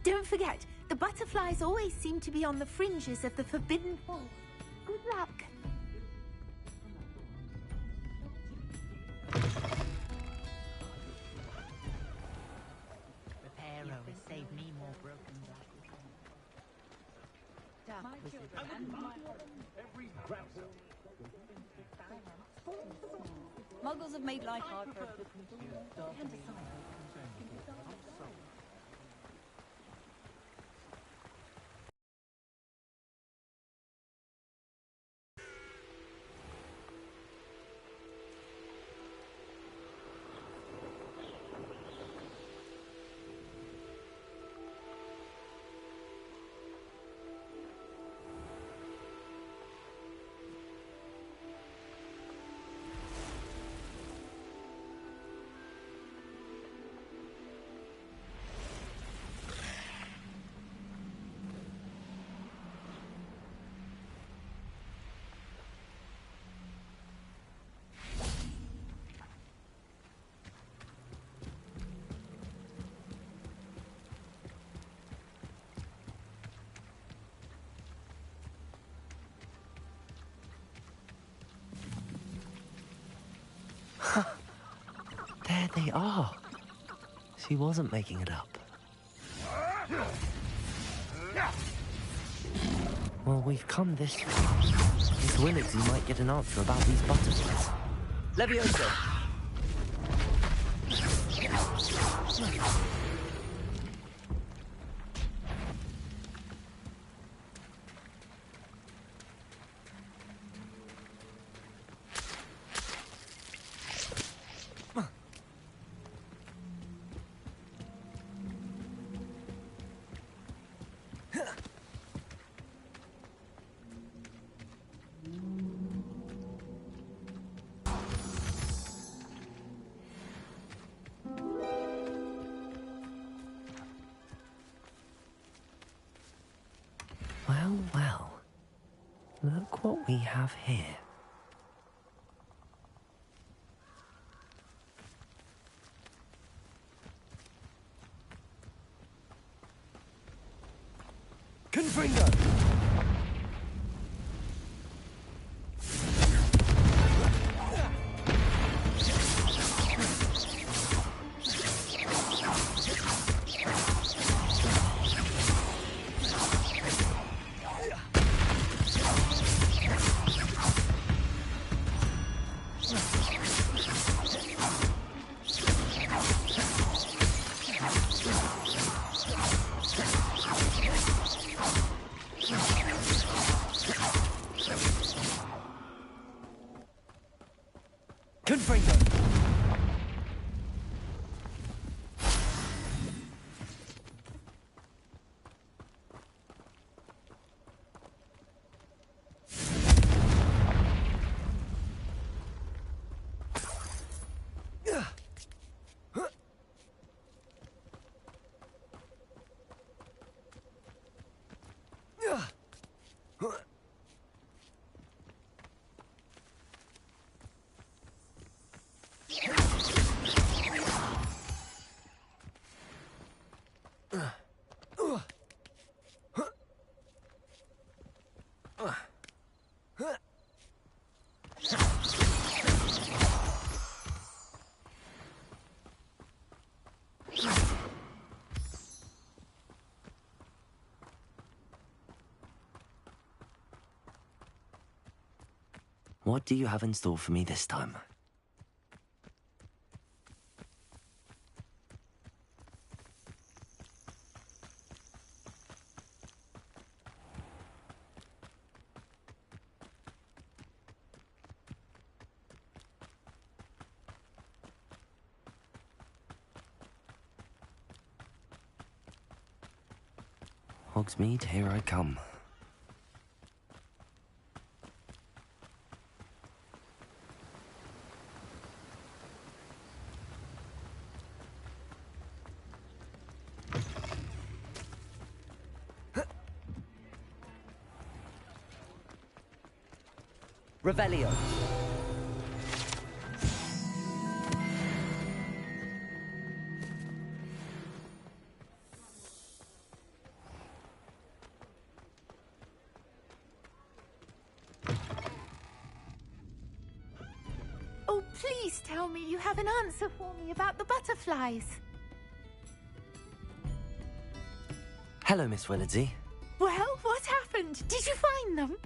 Don't forget, the butterflies always seem to be on the fringes of the forbidden hall. Good luck. Reparo has saved me more broken Muggles have made life hard for us. There they are. She wasn't making it up. Well, we've come this far. Miss Willardsy might get an answer about these butterflies. Levioso! Well, well. Look what we have here. Confringo! Confringo! What do you have in store for me this time? Hogsmeade, here I come. Revelio. please tell me you have an answer for me about the butterflies. Hello, Miss Willardsey. Well, what happened? Did you find them?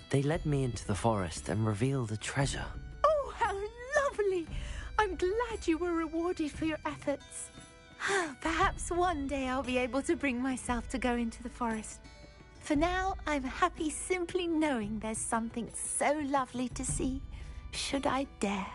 They led me into the forest and revealed a treasure. Oh, how lovely! I'm glad you were rewarded for your efforts. Perhaps one day I'll be able to bring myself to go into the forest. For now, I'm happy simply knowing there's something so lovely to see, should I dare.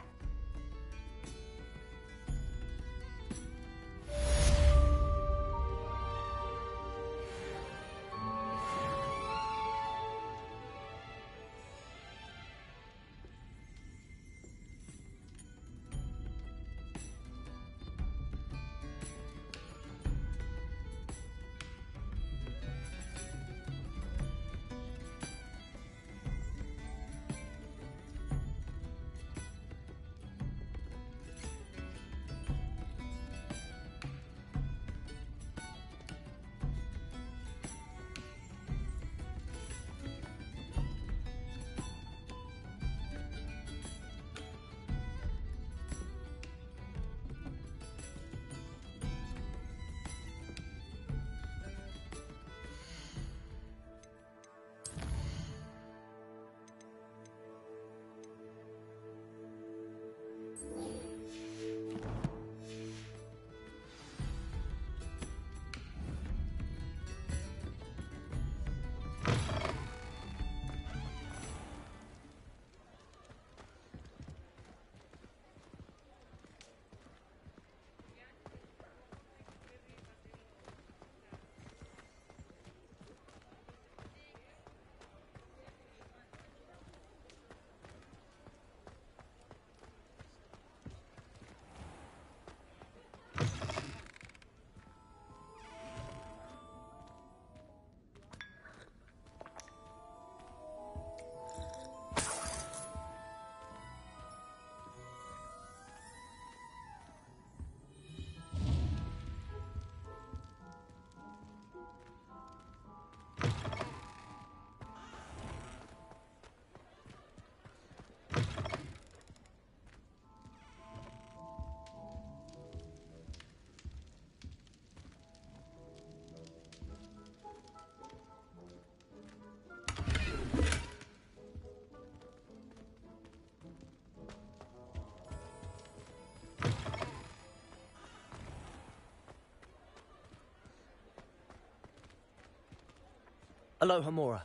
Aloha Mora.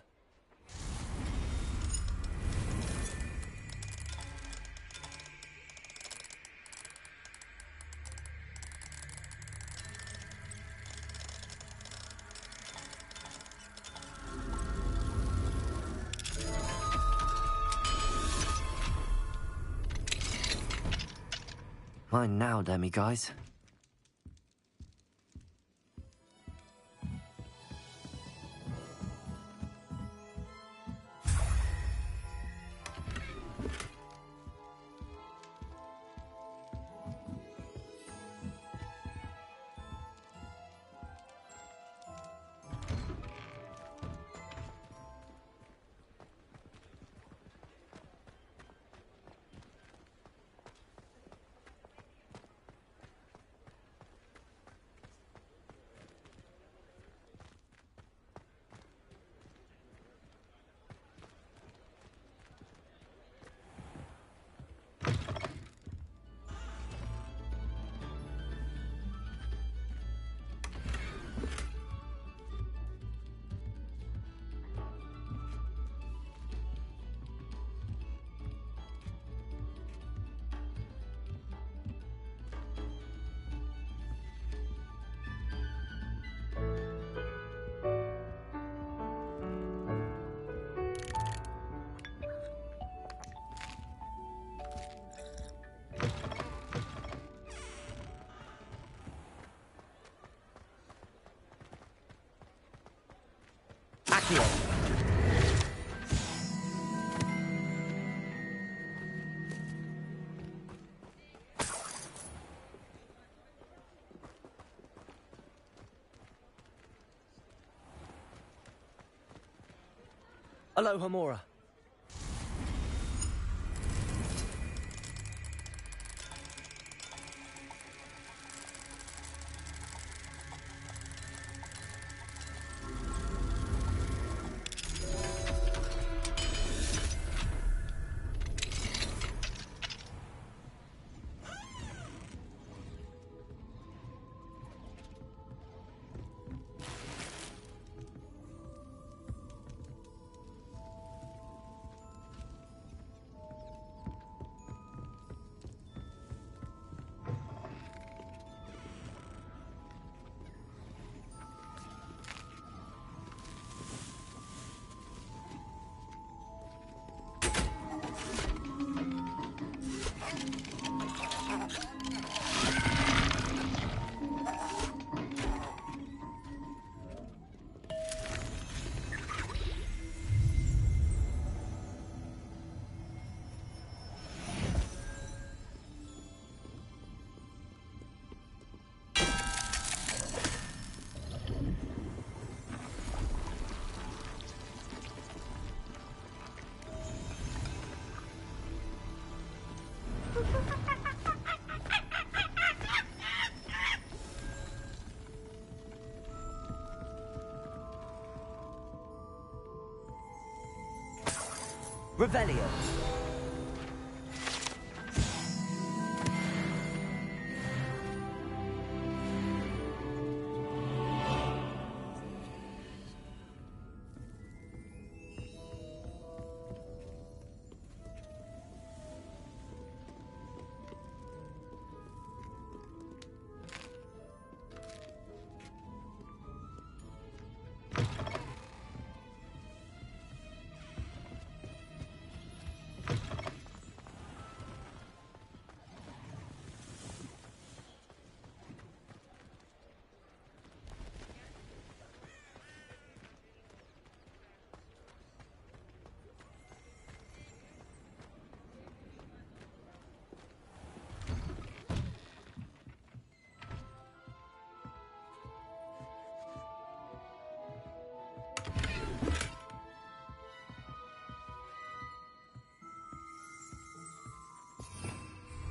Mine now, demi-guys. Accio. Aloha Mora. Revelio.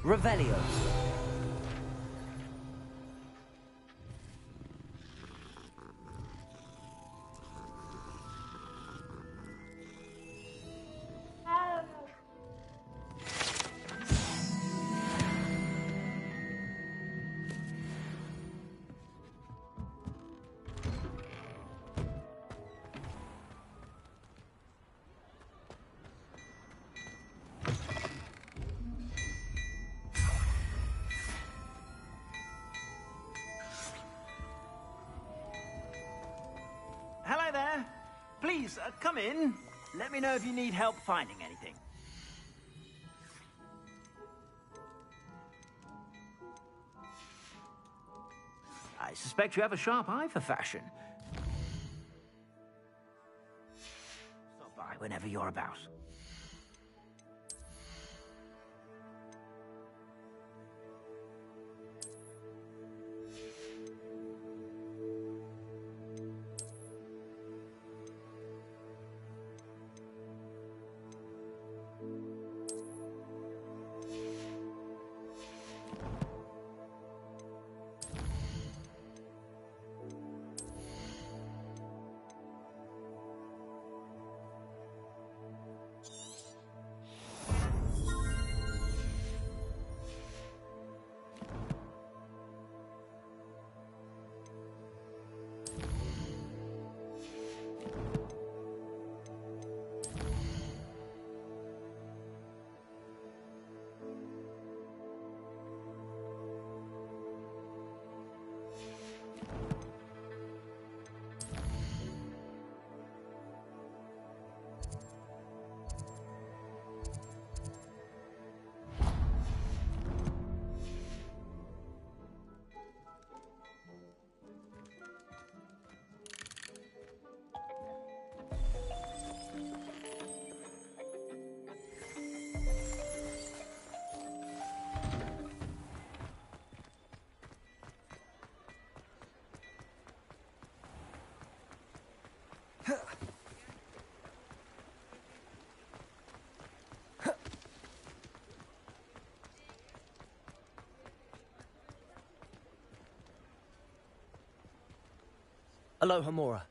Revelio. Hello there. Please, come in. Let me know if you need help finding anything. I suspect you have a sharp eye for fashion. Stop by whenever you're about. Aloha Mora.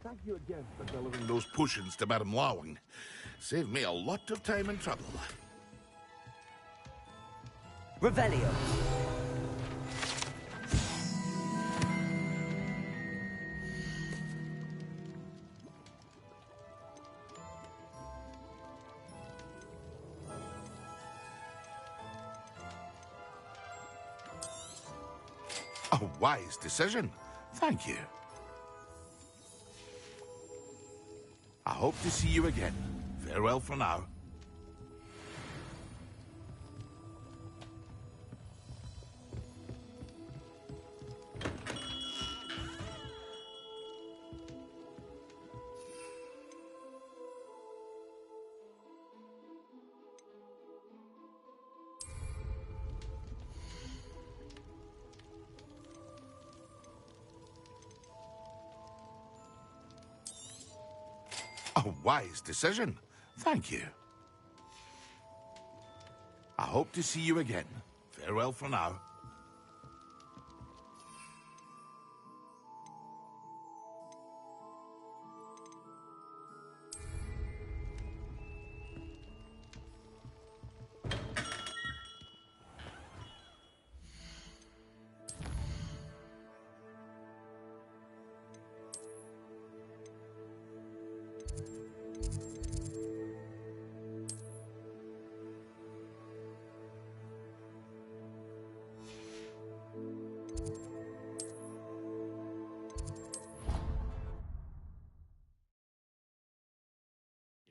Thank you again for delivering those potions to Madame Lawing. Saved me a lot of time and trouble. Revelio. A wise decision. Thank you. I hope to see you again. Farewell for now. A wise decision. Thank you. I hope to see you again. Farewell for now.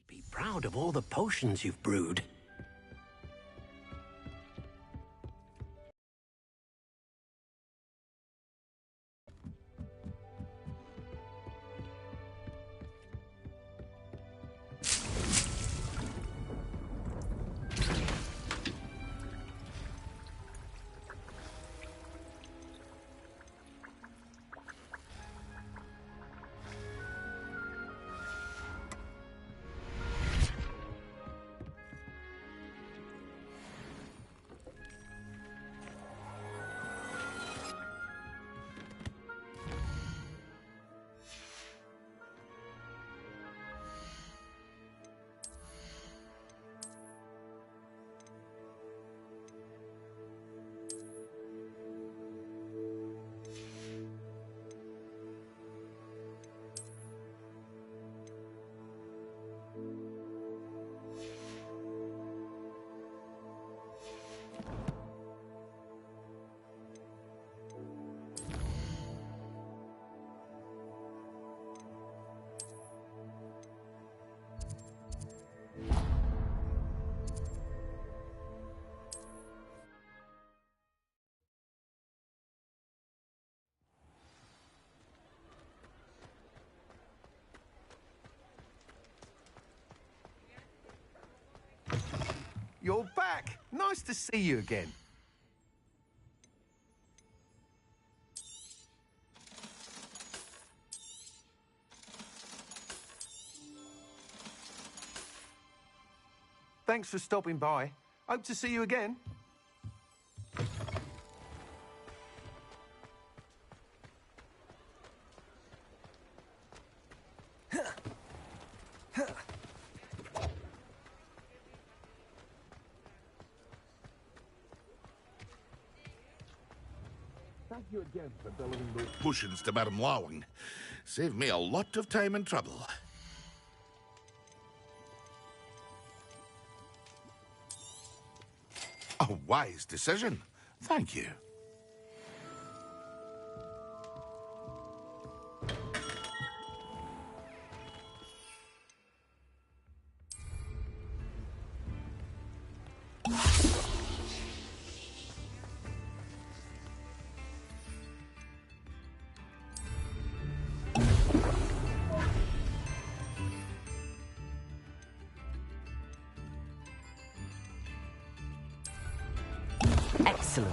Be proud of all the potions you've brewed. You're back! Nice to see you again. Thanks for stopping by. Hope to see you again. Thank you again for delivering those potions to Madame Lawing. Saved me a lot of time and trouble. A wise decision. Thank you. Excellent.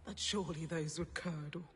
But surely those were curdle.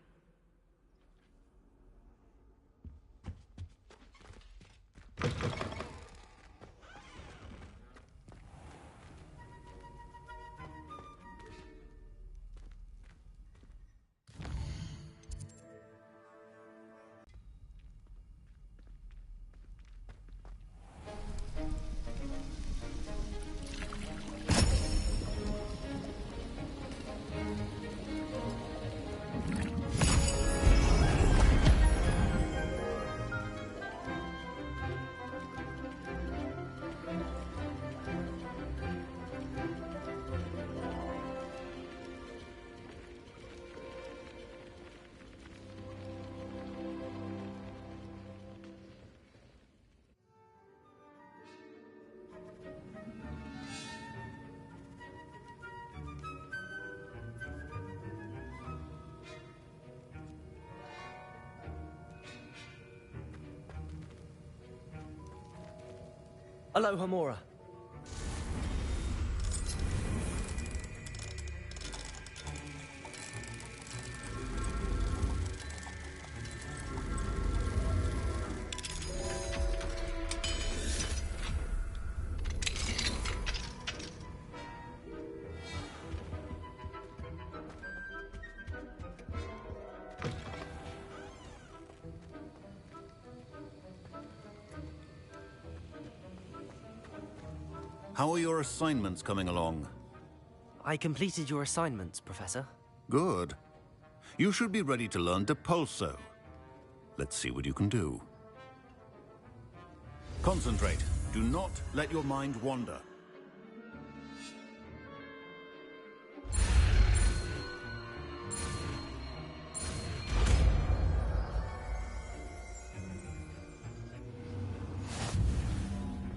Aloha, Mora. How are your assignments coming along? I completed your assignments, Professor. Good. You should be ready to learn Depulso. Let's see what you can do. Concentrate. Do not let your mind wander.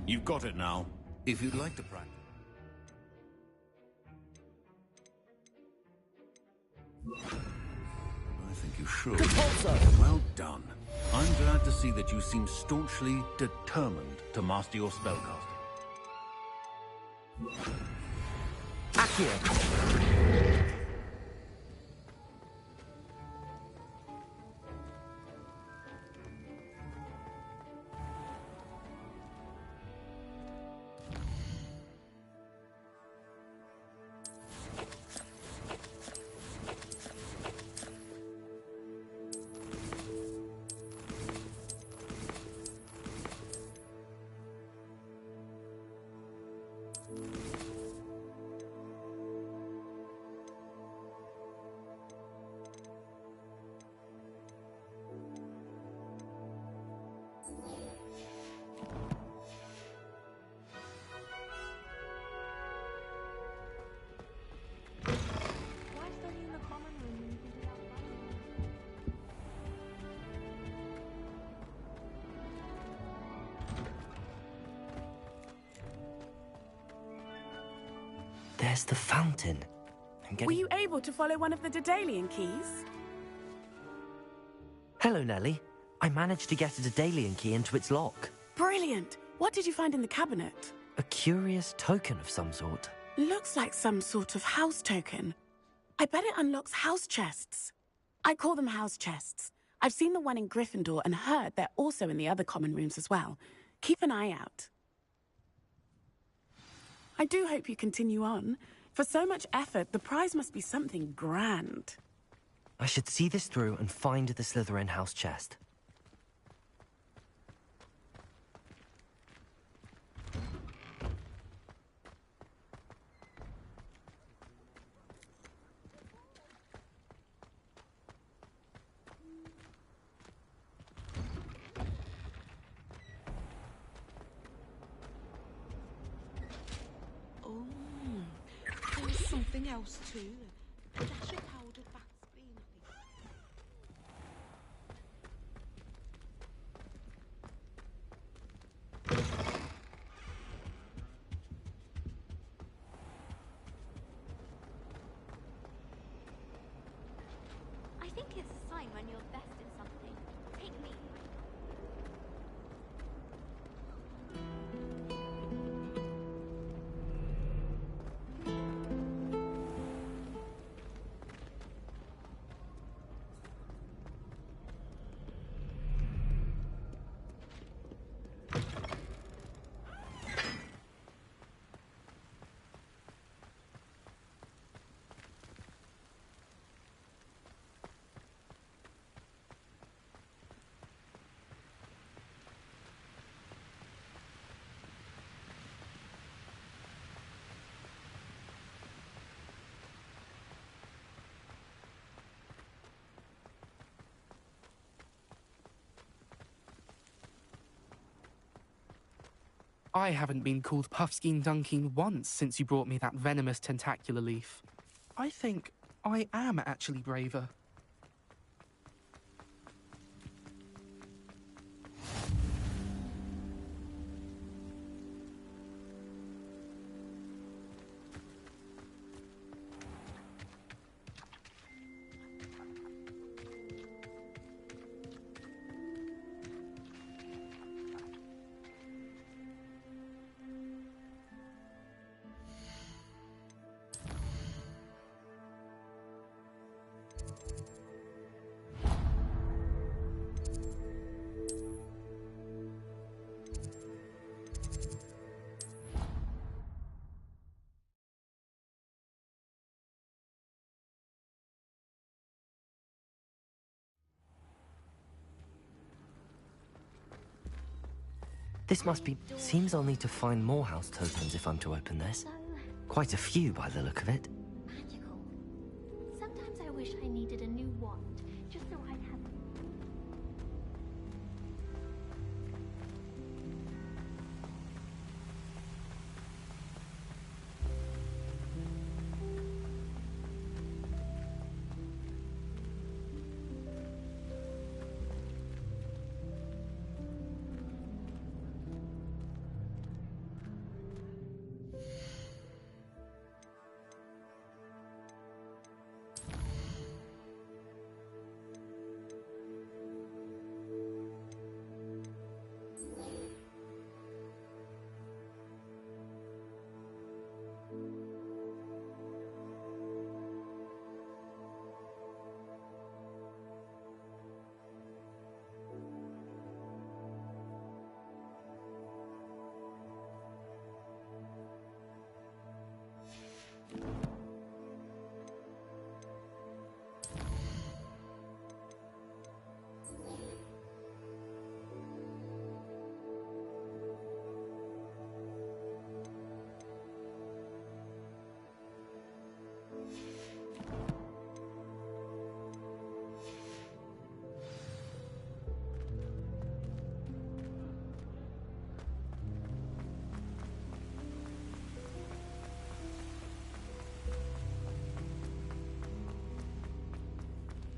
You've got it now. If you'd like to practice. I think you should. Depulso! Well done. I'm glad to see that you seem staunchly determined to master your spellcasting. Accio! There's the fountain. Were you able to follow one of the Daedalian keys? Hello, Nellie. I managed to get a Daedalian key into its lock. Brilliant! What did you find in the cabinet? A curious token of some sort. Looks like some sort of house token. I bet it unlocks house chests. I call them house chests. I've seen the one in Gryffindor and heard they're also in the other common rooms as well. Keep an eye out. I do hope you continue on. For so much effort, the prize must be something grand. I should see this through and find the Slytherin house chest. Oh, there was something else too. A dash of powdered bat's been, I think. I think it's a sign when you're best at something. Take me. I haven't been called Puffskein Dunking once since you brought me that venomous tentacular leaf. I think I am actually braver. This must be... Seems I'll need to find more house tokens if I'm to open this. Quite a few by the look of it. Magical. Sometimes I wish I needed a new wand, just so I'd have...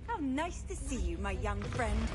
How nice to see you, my young friend.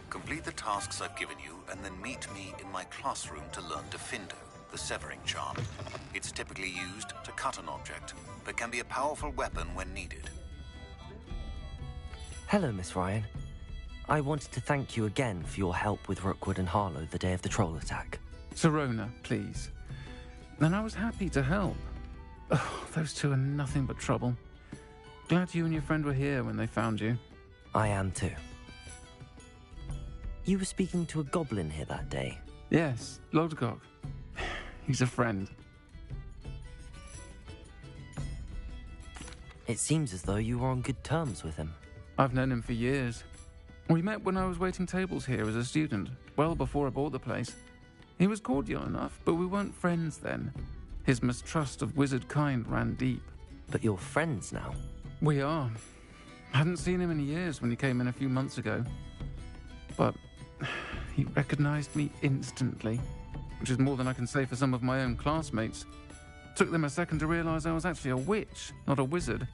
Complete the tasks I've given you, and then meet me in my classroom to learn Defindo, the severing charm. It's typically used to cut an object, but can be a powerful weapon when needed. Hello, Miss Ryan. I wanted to thank you again for your help with Rookwood and Harlow the day of the troll attack. Serona, please. And I was happy to help. Oh, those two are nothing but trouble. Glad you and your friend were here when they found you. I am too. You were speaking to a goblin here that day? Yes, Lodgok. He's a friend. It seems as though you were on good terms with him. I've known him for years. We met when I was waiting tables here as a student, well before I bought the place. He was cordial enough, but we weren't friends then. His mistrust of wizard kind ran deep. But you're friends now? We are. Hadn't seen him in years when he came in a few months ago. But he recognized me instantly, which is more than I can say for some of my own classmates. Took them a second to realize I was actually a witch, not a wizard.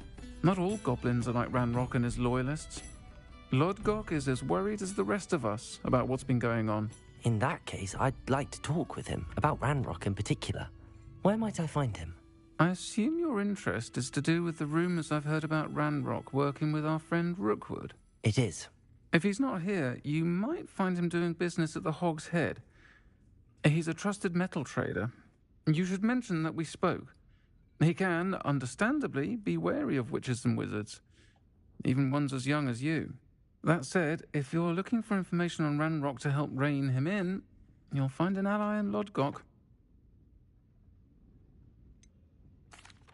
Not all goblins are like Ranrock and his loyalists. Lodgok is as worried as the rest of us about what's been going on. In that case, I'd like to talk with him, about Ranrock in particular. Where might I find him? I assume your interest is to do with the rumors I've heard about Ranrock working with our friend Rookwood. It is. If he's not here, you might find him doing business at the Hog's Head. He's a trusted metal trader. You should mention that we spoke. He can, understandably, be wary of witches and wizards, even ones as young as you. That said, if you're looking for information on Ranrock to help rein him in, you'll find an ally in Lodgok.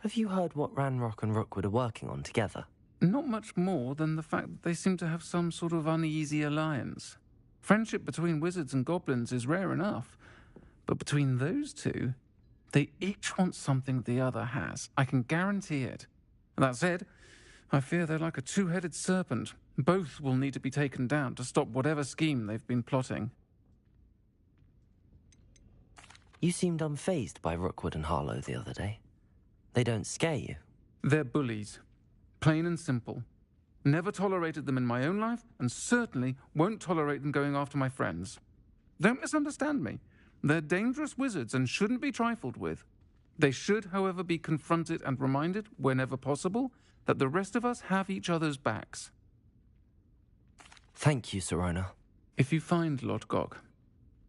Have you heard what Ranrock and Rookwood are working on together? Not much more than the fact that they seem to have some sort of uneasy alliance. Friendship between wizards and goblins is rare enough, but between those two, they each want something the other has. I can guarantee it. That said, I fear they're like a two-headed serpent. Both will need to be taken down to stop whatever scheme they've been plotting. You seemed unfazed by Rookwood and Harlow the other day. They don't scare you. They're bullies. Plain and simple. Never tolerated them in my own life, and certainly won't tolerate them going after my friends. Don't misunderstand me. They're dangerous wizards and shouldn't be trifled with. They should, however, be confronted and reminded, whenever possible, that the rest of us have each other's backs. Thank you, Sirona. If you find Lord Gok,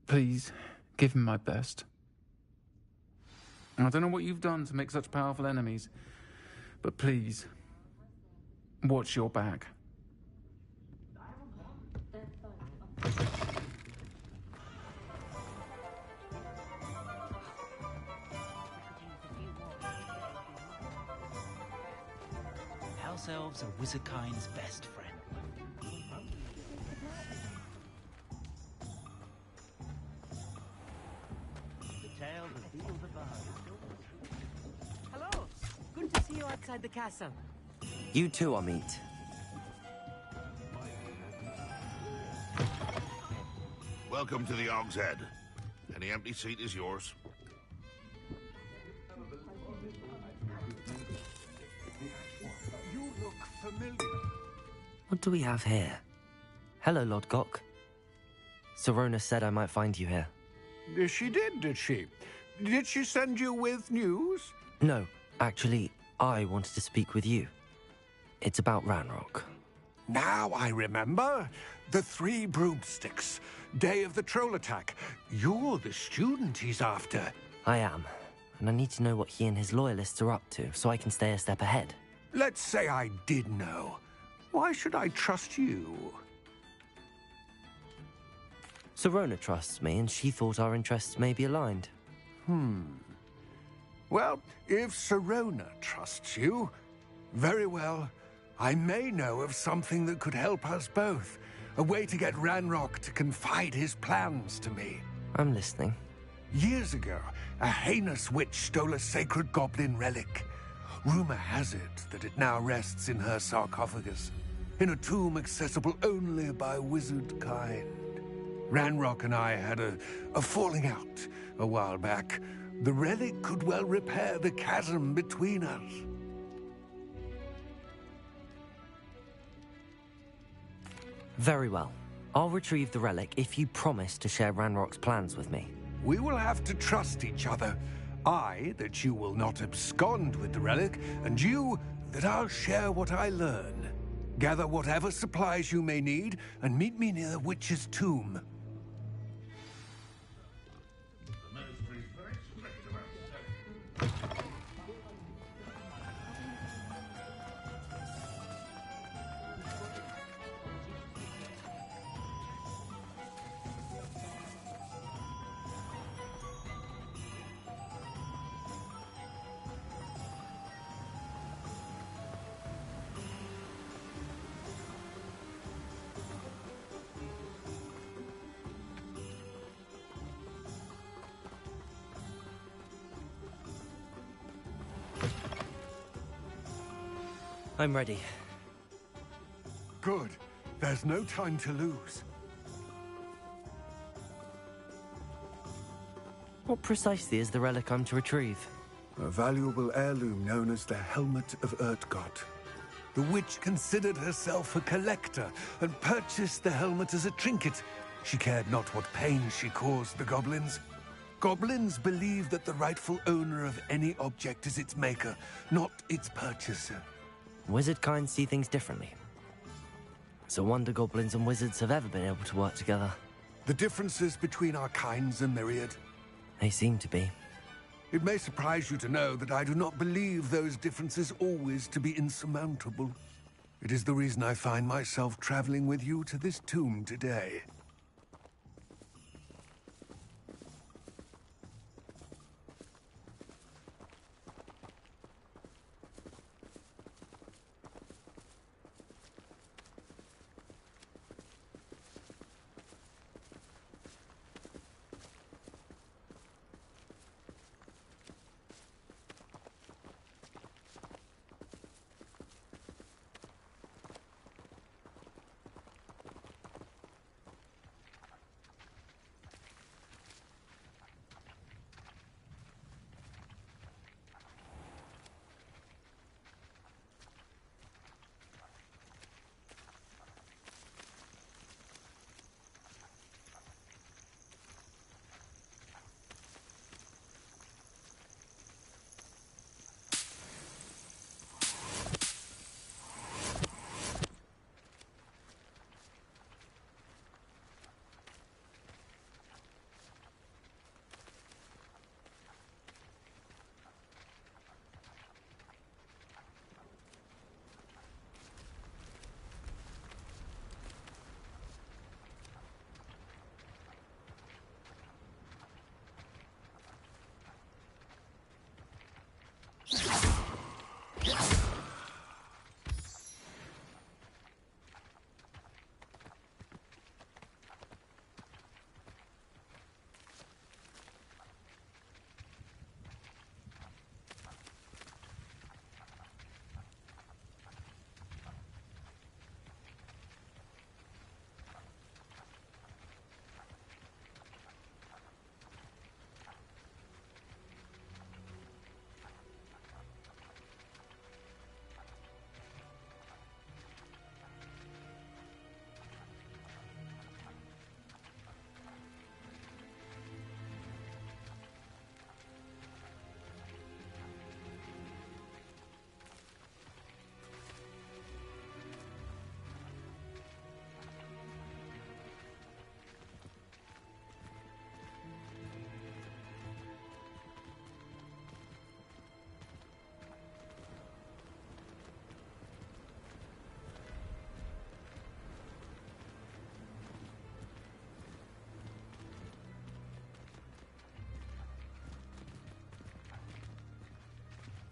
please give him my best. I don't know what you've done to make such powerful enemies, but please, watch your back. House elves are wizardkind's best friend. The tale reveals the bard. Hello. Good to see you outside the castle. You too, Amit. Welcome to the Og's Head. Any empty seat is yours. You look familiar. What do we have here? Hello, Lord Gok. Sirona said I might find you here. She did, did she? Did she send you with news? No, actually, I wanted to speak with you. It's about Ranrock. Now I remember. The 3 broomsticks. Day of the troll attack. You're the student he's after. I am, and I need to know what he and his loyalists are up to so I can stay a step ahead. Let's say I did know. Why should I trust you? Sirona trusts me, and she thought our interests may be aligned. Well, if Sirona trusts you, very well. I may know of something that could help us both. A way to get Ranrock to confide his plans to me. I'm listening. Years ago, a heinous witch stole a sacred goblin relic. Rumor has it that it now rests in her sarcophagus, in a tomb accessible only by wizard kind. Ranrock and I had a falling out a while back. The relic could well repair the chasm between us. Very well. I'll retrieve the relic if you promise to share Ranrock's plans with me. We will have to trust each other. I, that you will not abscond with the relic, and you, that I'll share what I learn. Gather whatever supplies you may need, and meet me near the witch's tomb. I'm ready. Good. There's no time to lose. What precisely is the relic I'm to retrieve? A valuable heirloom known as the Helmet of Urtgott. The witch considered herself a collector and purchased the helmet as a trinket. She cared not what pain she caused the goblins. Goblins believe that the rightful owner of any object is its maker, not its purchaser. Wizard kind see things differently. It's a wonder goblins and wizards have ever been able to work together. The differences between our kinds are myriad. They seem to be. It may surprise you to know that I do not believe those differences always to be insurmountable. It is the reason I find myself traveling with you to this tomb today.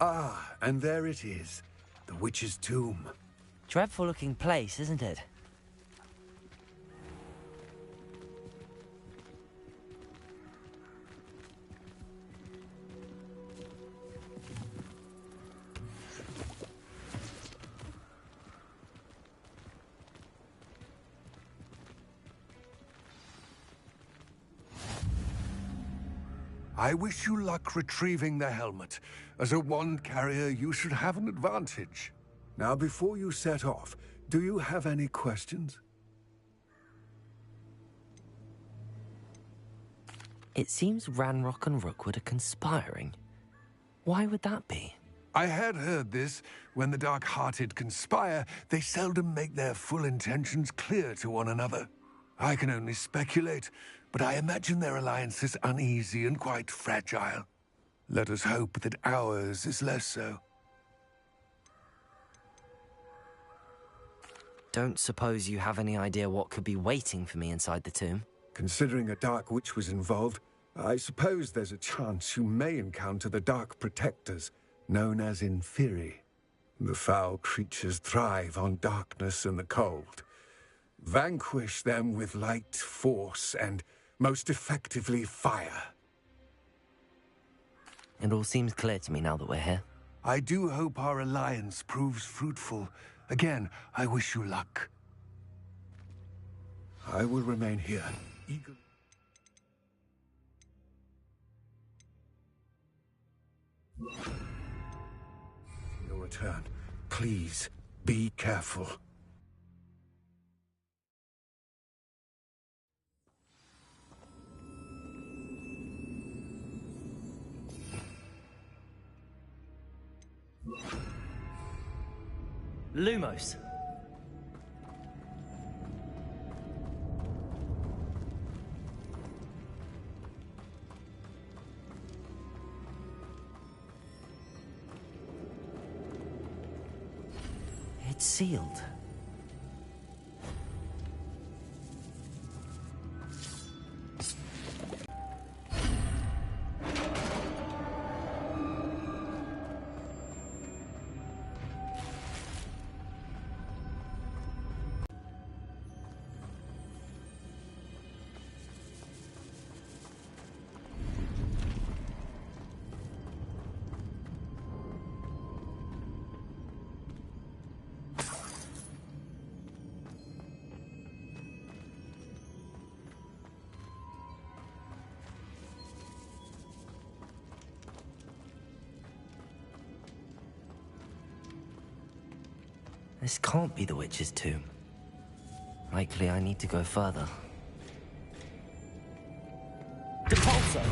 Ah, and there it is. The witch's tomb. Dreadful looking place, isn't it? I wish you luck retrieving the helmet. As a wand carrier, you should have an advantage. Now, before you set off, do you have any questions? It seems Ranrock and Rookwood are conspiring. Why would that be? I had heard this. When the dark-hearted conspire, they seldom make their full intentions clear to one another. I can only speculate, but I imagine their alliance is uneasy and quite fragile. Let us hope that ours is less so. Don't suppose you have any idea what could be waiting for me inside the tomb? Considering a Dark Witch was involved, I suppose there's a chance you may encounter the Dark Protectors, known as Inferi. The foul creatures thrive on darkness and the cold. Vanquish them with light, force, and most effectively fire. It all seems clear to me now that we're here. I do hope our alliance proves fruitful. Again, I wish you luck. I will remain here, eager. Your return. Please, be careful. Lumos. It's sealed. This can't be the witch's tomb. Likely I need to go further. Depulso!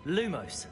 Lumos!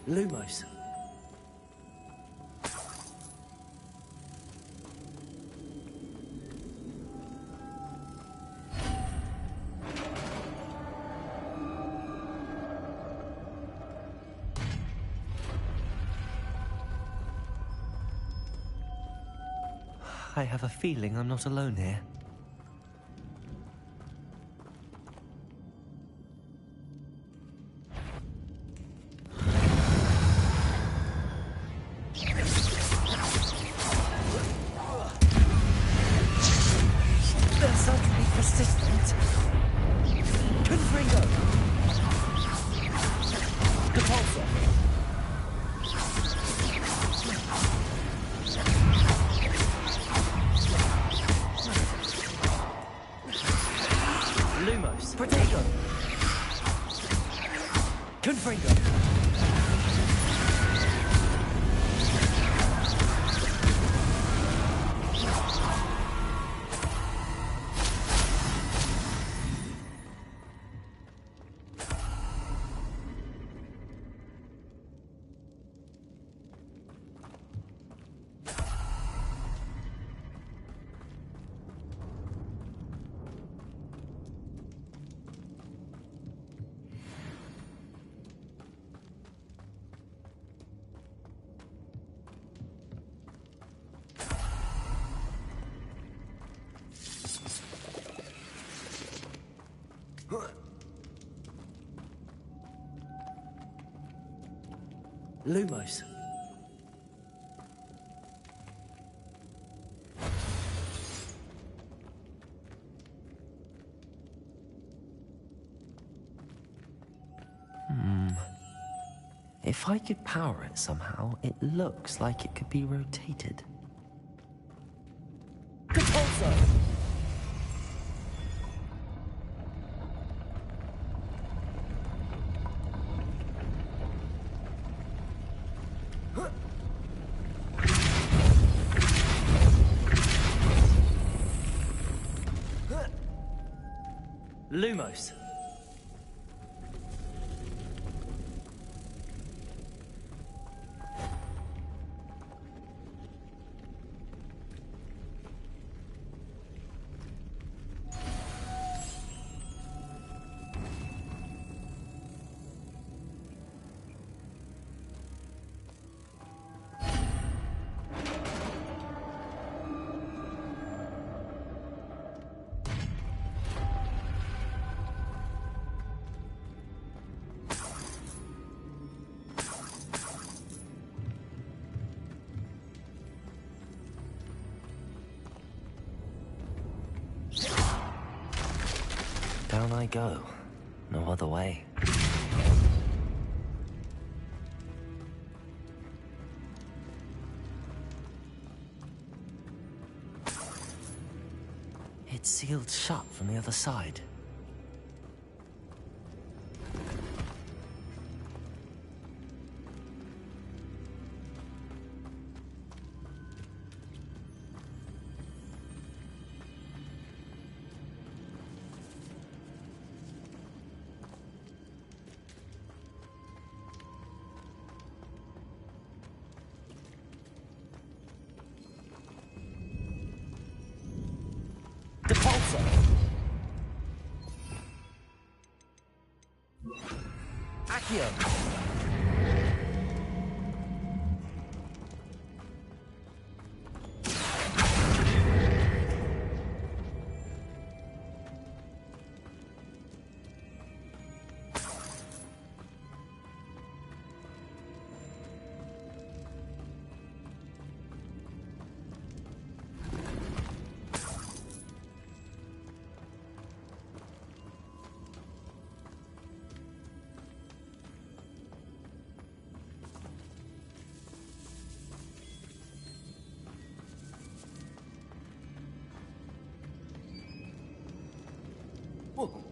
Lumos. I have a feeling I'm not alone here. Lumos. If I could power it somehow, it looks like it could be rotated. Repulsor! Lumos. Down I go. No other way. It's sealed shut from the other side. Accio! Oh!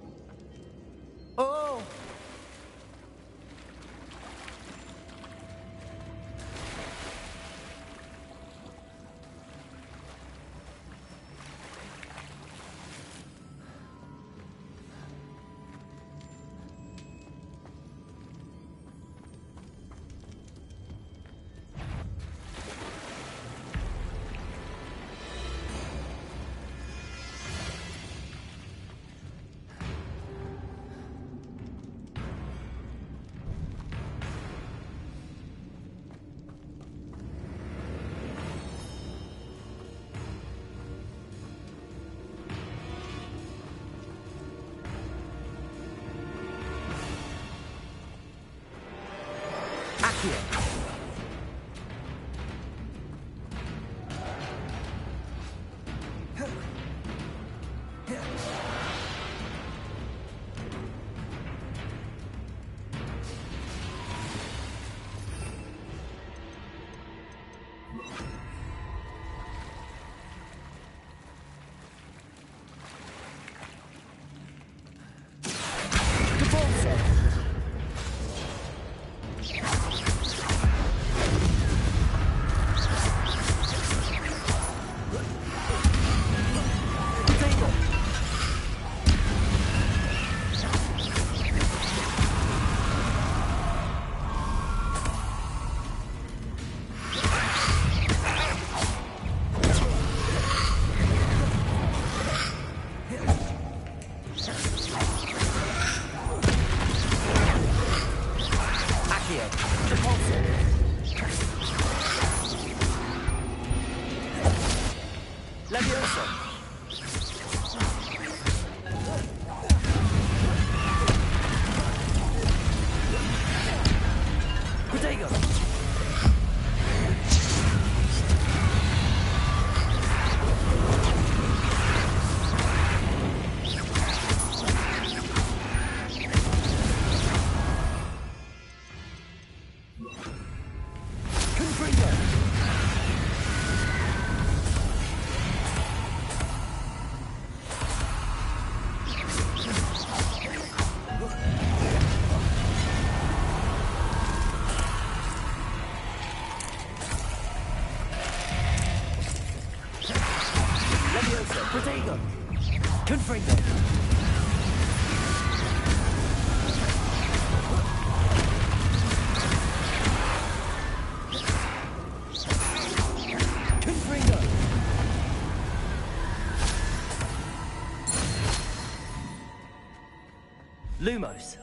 Lumos.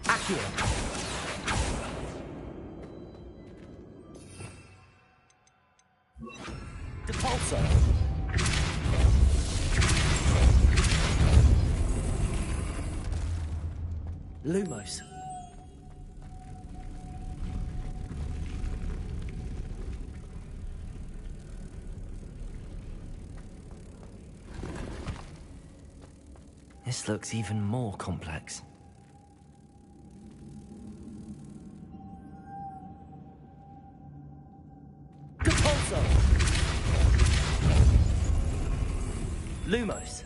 Accio. Depulso. Lumos. This looks even more complex. Depulso. Lumos.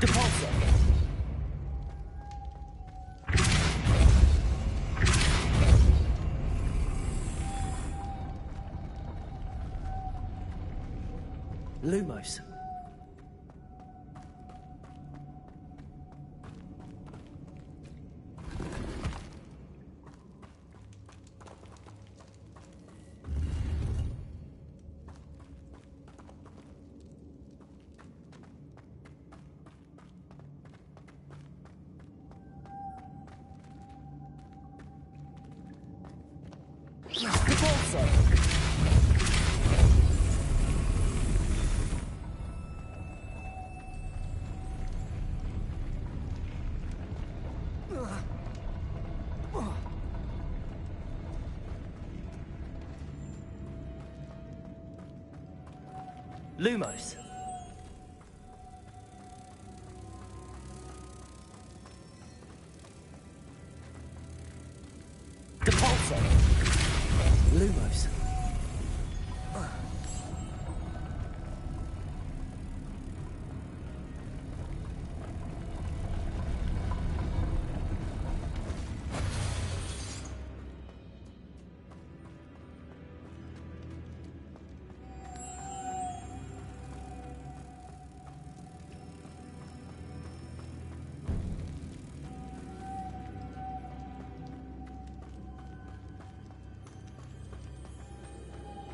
Depulso. Lumos. Depulso. Lumos. Depulso. Lumos.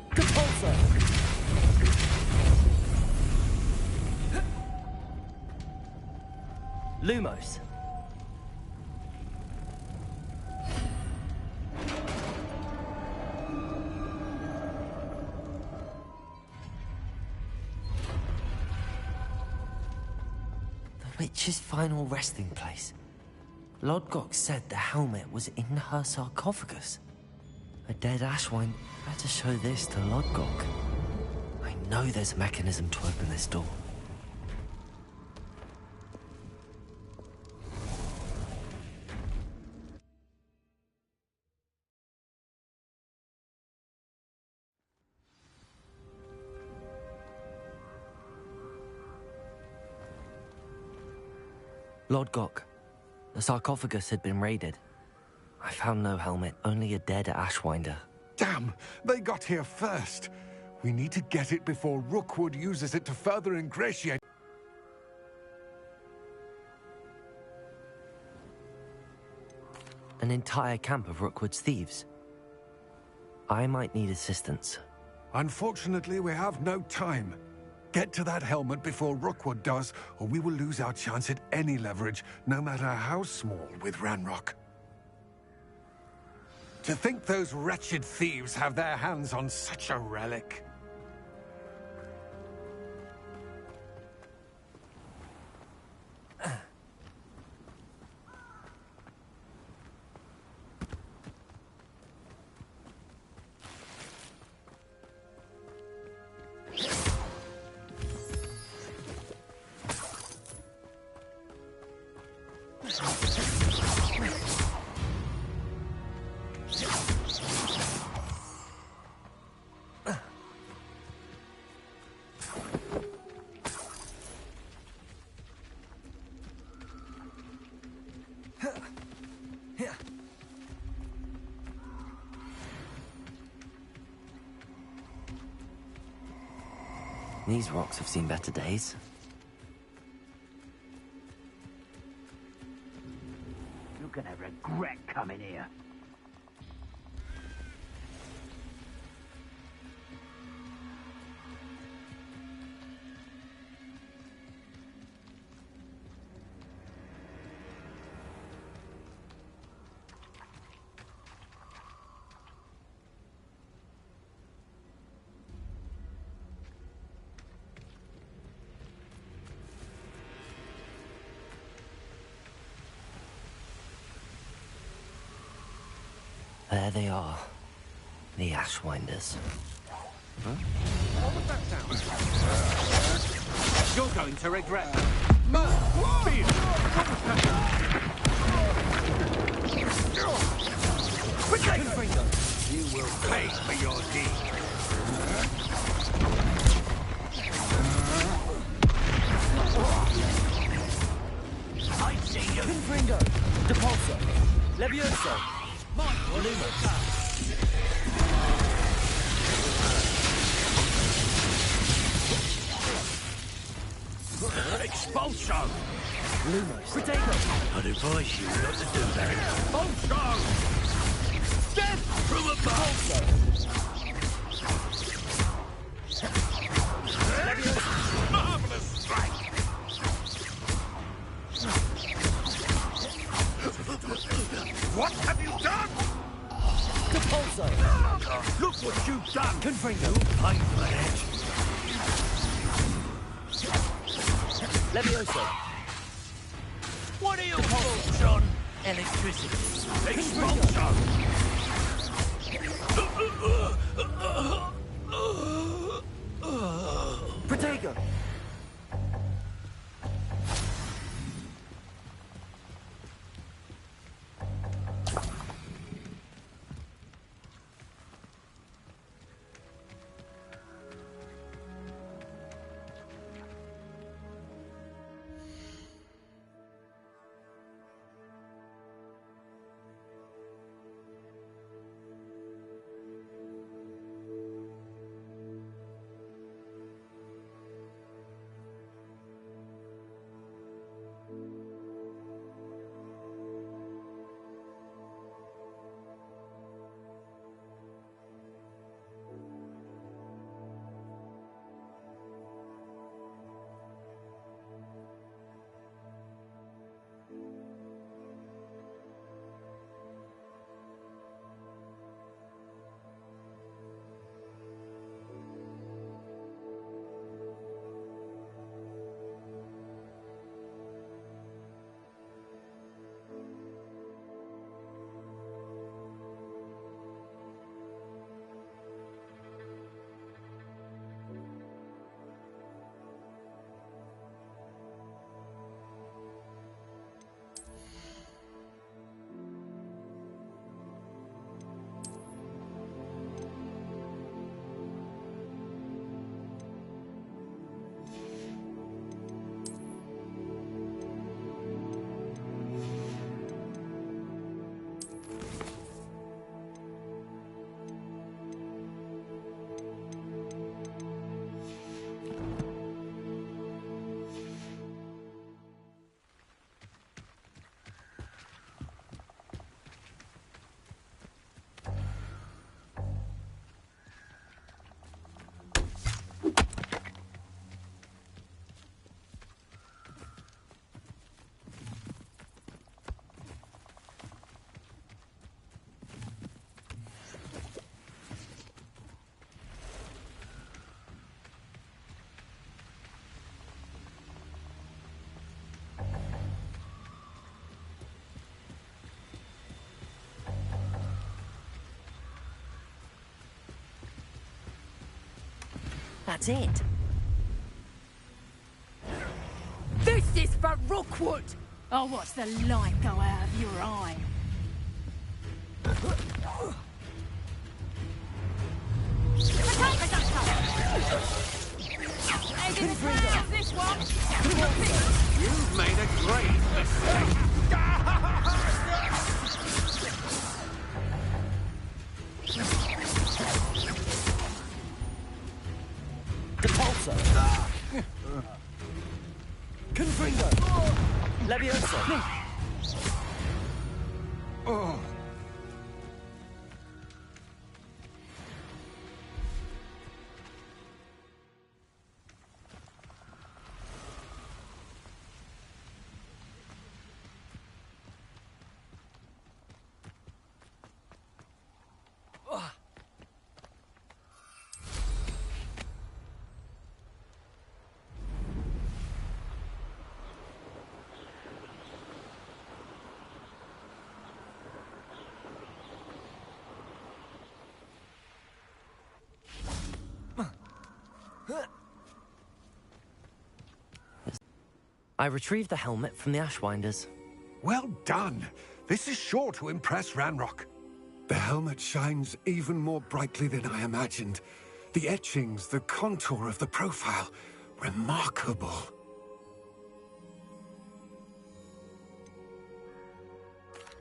Depulso. Lumos. The witch's final resting place. Lodgok said the helmet was in her sarcophagus. A dead Ashwine. Better show this to Lodgok. I know there's a mechanism to open this door. Lodgok, the sarcophagus had been raided. I found no helmet, only a dead Ashwinder. Damn! They got here first. We need to get it before Rookwood uses it to further ingratiate. An entire camp of Rookwood's thieves. I might need assistance. Unfortunately, we have no time. Get to that helmet before Rookwood does, or we will lose our chance at any leverage, no matter how small, with Ranrock. To think those wretched thieves have their hands on such a relic. These rocks have seen better days. You're gonna regret coming here. There they are. The Ashwinders. Huh? You're going to regret that. Fear! You will pay for your deed. I see you. Confringo. Depulso. Levioso. Expulso! Lumos. Protego. I'd advise you not to do that. Expulso! Death from above! Marvelous strike! What have you done? Depulso. Look what you've done! Confringo. Pay for that. Levioso. What are your thoughts on electricity? Expulso! Protego. That's it. This is for Rookwood! I'll watch the light go out of your eye. This one. You've made a great mistake. Depulso. Fringo! Levioso! Oh. I retrieved the helmet from the Ashwinders. Well done. This is sure to impress Ranrock. The helmet shines even more brightly than I imagined. The etchings, the contour of the profile, remarkable.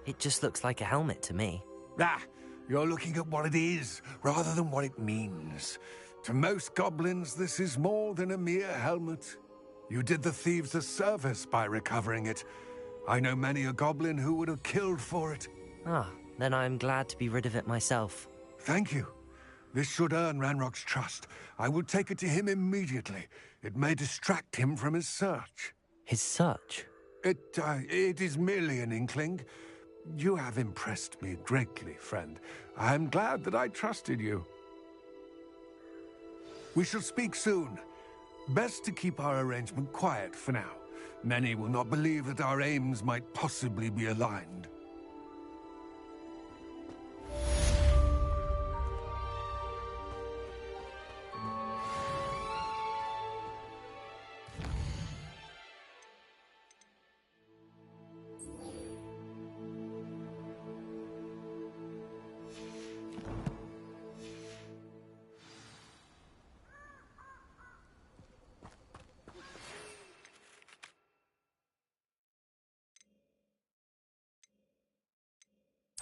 It just looks like a helmet to me. Ah, you're looking at what it is, rather than what it means. To most goblins, this is more than a mere helmet. You did the thieves a service by recovering it. I know many a goblin who would have killed for it. Ah, then I'm glad to be rid of it myself. Thank you. This should earn Ranrock's trust. I will take it to him immediately. It may distract him from his search. His search? It is merely an inkling. You have impressed me greatly, friend. I am glad that I trusted you. We shall speak soon. Best to keep our arrangement quiet for now. Many will not believe that our aims might possibly be aligned.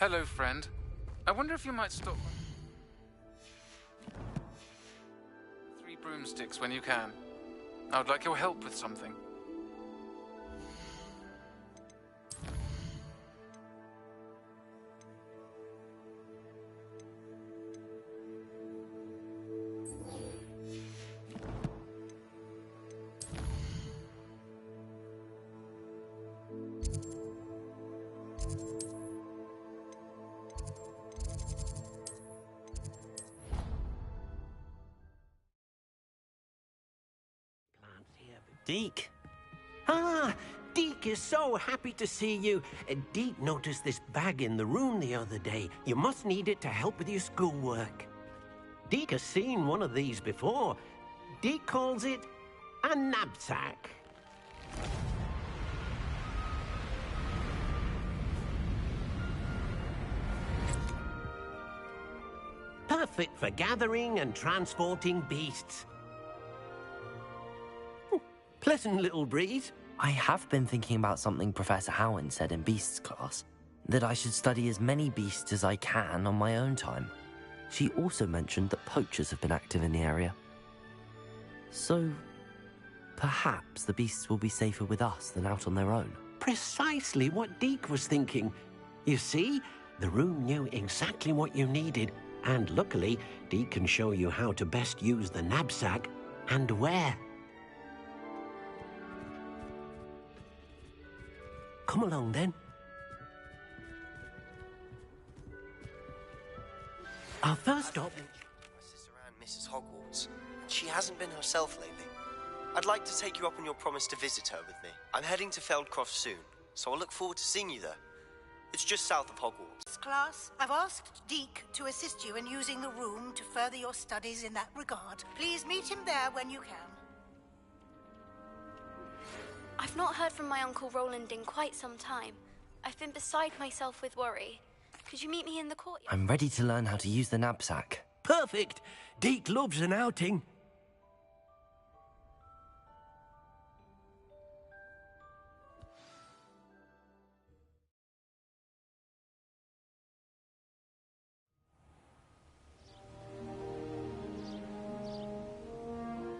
Hello, friend. I wonder if you might stop. 3 broomsticks when you can. I would like your help with something. Deke. Ah, Deke is so happy to see you. Deke noticed this bag in the room the other day. You must need it to help with your schoolwork. Deke has seen one of these before. Deke calls it a knapsack. Perfect for gathering and transporting beasts. Pleasant little breeze. I have been thinking about something Professor Howard said in Beasts class, that I should study as many beasts as I can on my own time. She also mentioned that poachers have been active in the area. So, perhaps the beasts will be safer with us than out on their own. Precisely what Deke was thinking. You see, the room knew exactly what you needed, and luckily, Deke can show you how to best use the knapsack and where. Come along, then. Our first stop... My sister Anne misses Hogwarts, and she hasn't been herself lately. I'd like to take you up on your promise to visit her with me. I'm heading to Feldcroft soon, so I'll look forward to seeing you there. It's just south of Hogwarts. Class, I've asked Deke to assist you in using the room to further your studies in that regard. Please meet him there when you can. I've not heard from my Uncle Roland in quite some time. I've been beside myself with worry. Could you meet me in the courtyard? I'm ready to learn how to use the knapsack. Perfect! Deke loves an outing.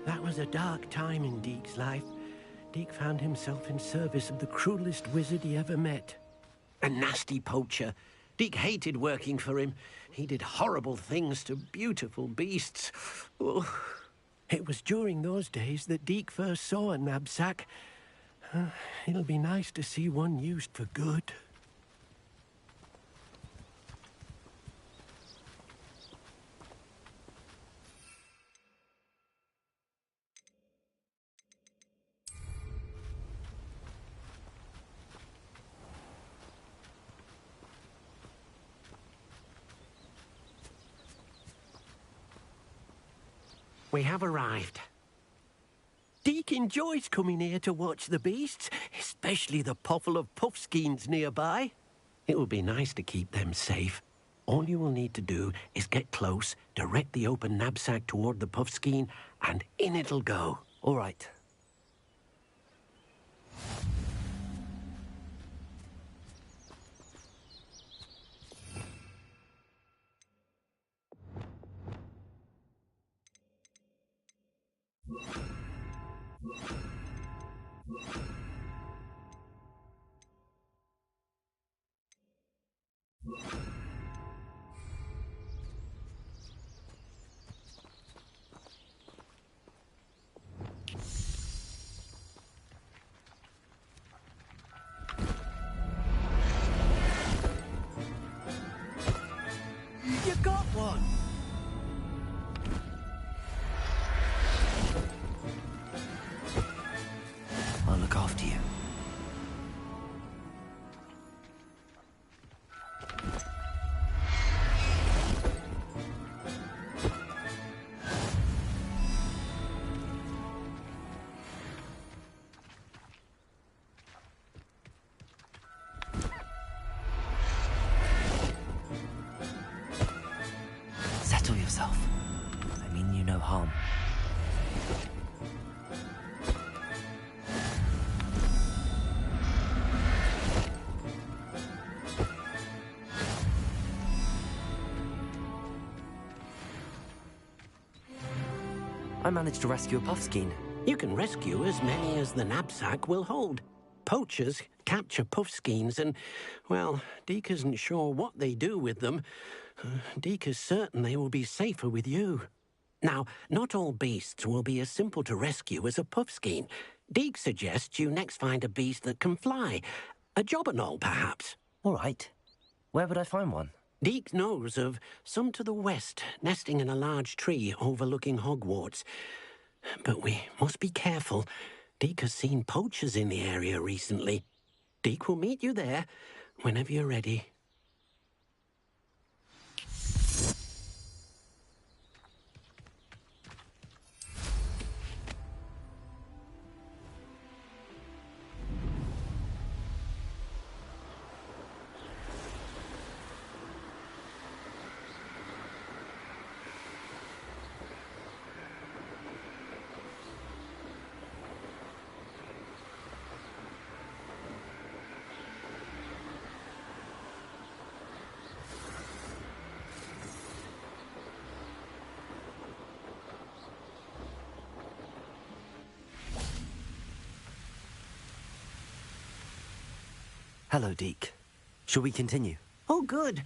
That was a dark time in Deke's life. Deke found himself in service of the cruelest wizard he ever met. A nasty poacher. Deke hated working for him. He did horrible things to beautiful beasts. Oh. It was during those days that Deke first saw a knapsack. It'll be nice to see one used for good. We have arrived. Deke enjoys coming here to watch the beasts, especially the potful of puffskeins nearby. It will be nice to keep them safe. All you will need to do is get close, direct the open knapsack toward the puffskein, and in it'll go. All right. You got one! I'll look after you. Settle yourself. I mean you no harm. I managed to rescue a puffskein. You can rescue as many as the knapsack will hold. Poachers capture puffskeins and, well, Deke isn't sure what they do with them. Deke is certain they will be safer with you. Now, not all beasts will be as simple to rescue as a puffskein. Deke suggests you next find a beast that can fly. A jobberknoll, perhaps. All right. Where would I find one? Deke knows of some to the west, nesting in a large tree overlooking Hogwarts. But we must be careful. Deke has seen poachers in the area recently. Deke will meet you there whenever you're ready. Hello, Deke. Shall we continue? Oh, good.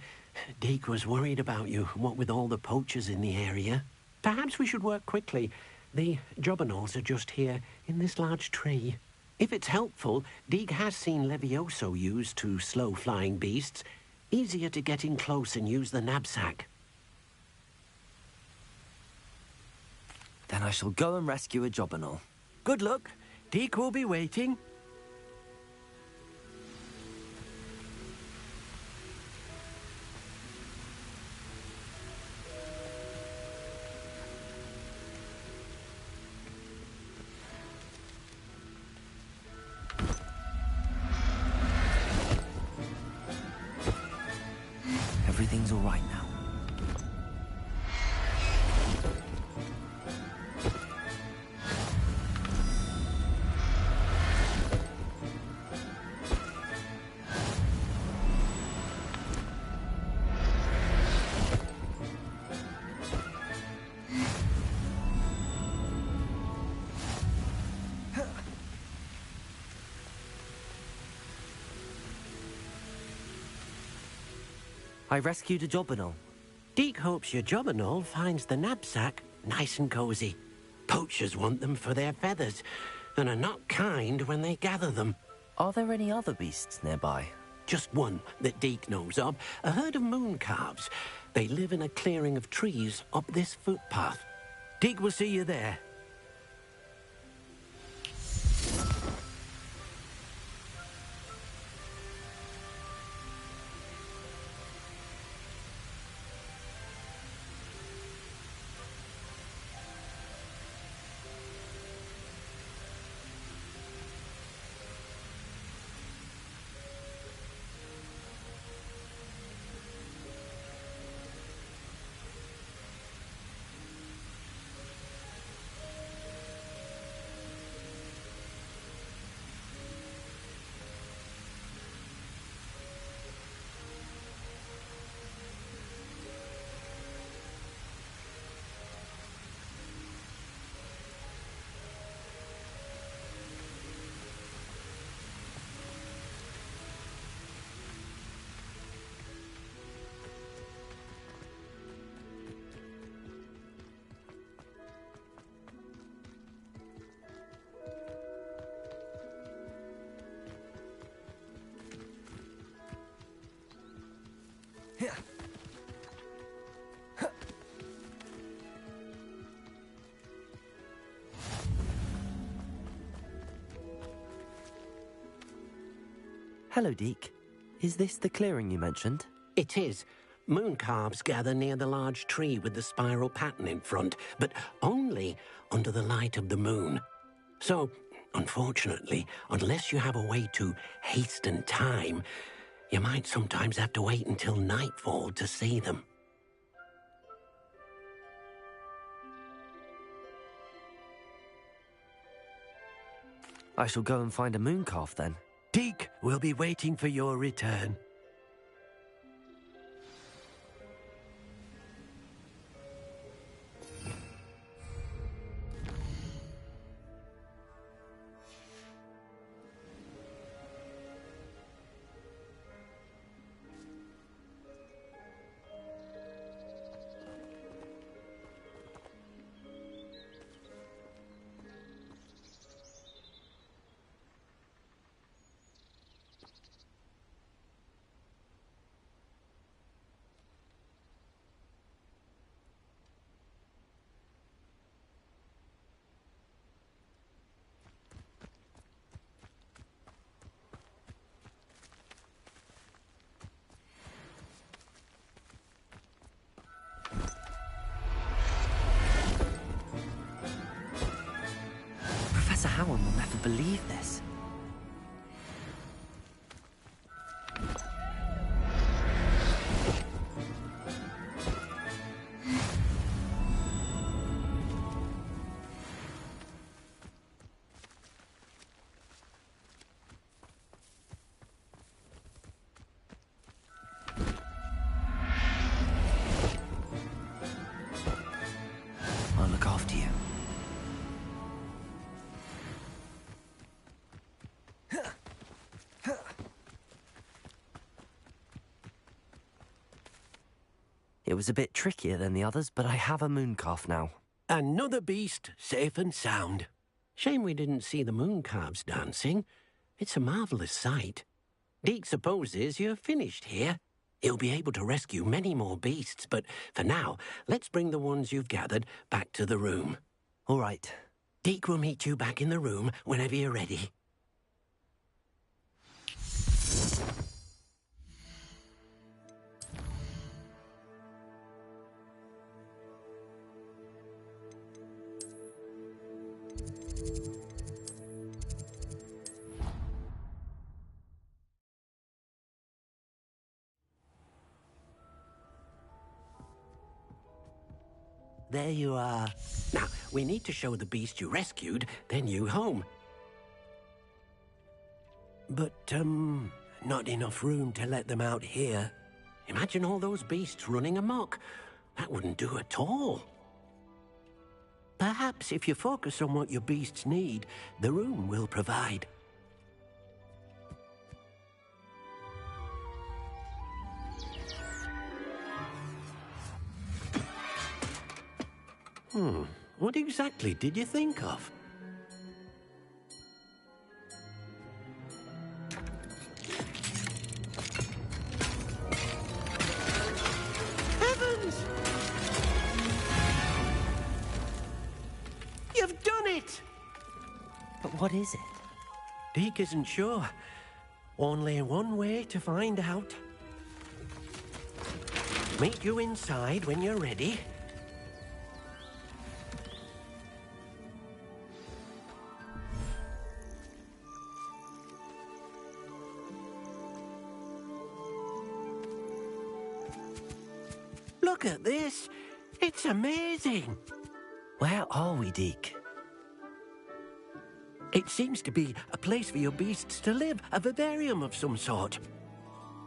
Deke was worried about you, what with all the poachers in the area. Perhaps we should work quickly. The jobberknolls are just here, in this large tree. If it's helpful, Deke has seen Levioso used to slow flying beasts. Easier to get in close and use the knapsack. Then I shall go and rescue a jobberknoll. Good luck. Deke will be waiting. Everything's all right now. I rescued a Jobberknoll. Deke hopes your Jobberknoll finds the knapsack nice and cozy. Poachers want them for their feathers, and are not kind when they gather them. Are there any other beasts nearby? Just one that Deke knows of, a herd of moon calves. They live in a clearing of trees up this footpath. Deke will see you there. Hello, Deke. Is this the clearing you mentioned? It is. Moon calves gather near the large tree with the spiral pattern in front, but only under the light of the moon. So, unfortunately, unless you have a way to hasten time, you might sometimes have to wait until nightfall to see them. I shall go and find a moon calf then. Deke will be waiting for your return. Professor Howard will never believe this. I'll look after you. It was a bit trickier than the others, but I have a moon calf now. Another beast, safe and sound. Shame we didn't see the moon calves dancing. It's a marvellous sight. Deke supposes you're finished here. He'll be able to rescue many more beasts, but for now, let's bring the ones you've gathered back to the room. All right. Deke will meet you back in the room whenever you're ready. There you are. Now, we need to show the beast you rescued their new home. But, not enough room to let them out here. Imagine all those beasts running amok. That wouldn't do at all. Perhaps if you focus on what your beasts need, the room will provide. What exactly did you think of? Heavens! You've done it! But what is it? Deke isn't sure. Only one way to find out. Meet you inside when you're ready. Look at this. It's amazing. Where are we, Deke? It seems to be a place for your beasts to live, a vivarium of some sort.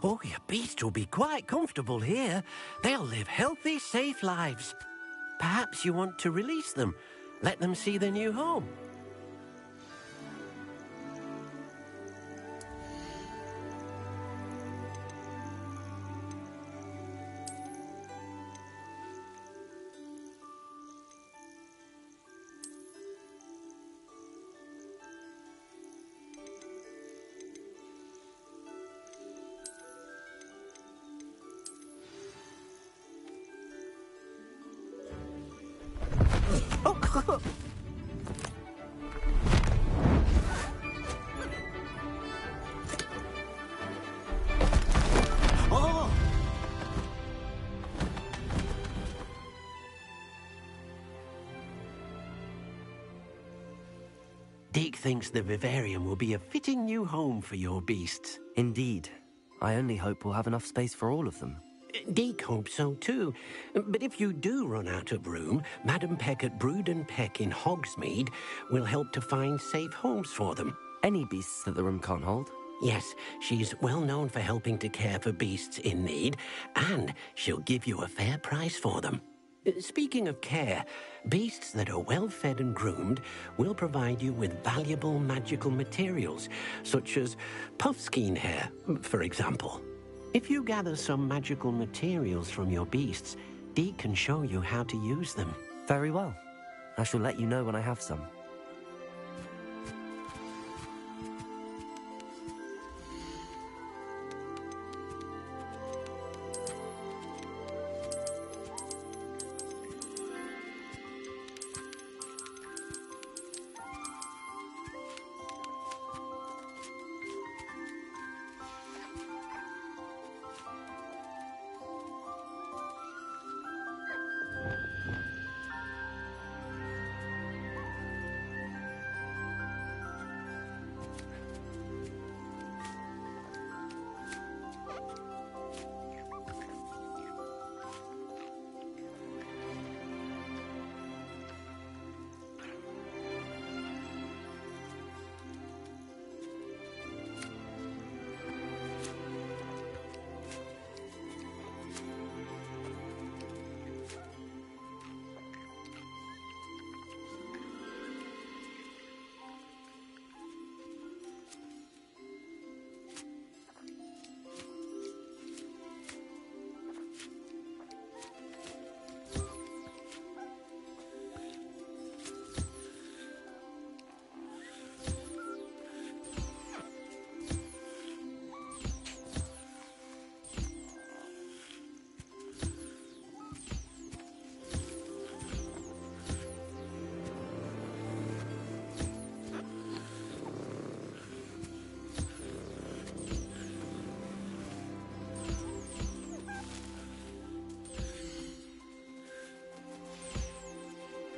Oh, your beasts will be quite comfortable here. They'll live healthy, safe lives. Perhaps you want to release them, let them see their new home. Oh! Deke thinks the vivarium will be a fitting new home for your beasts. Indeed. I only hope we'll have enough space for all of them. Deke hopes so too. But if you do run out of room, Madam Peck at Brood and Peck in Hogsmeade will help to find safe homes for them. Any beasts that the room can't hold? Yes, she's well known for helping to care for beasts in need, and she'll give you a fair price for them. Speaking of care, beasts that are well fed and groomed will provide you with valuable magical materials, such as puffskein hair, for example. If you gather some magical materials from your beasts, Deke can show you how to use them. Very well. I shall let you know when I have some.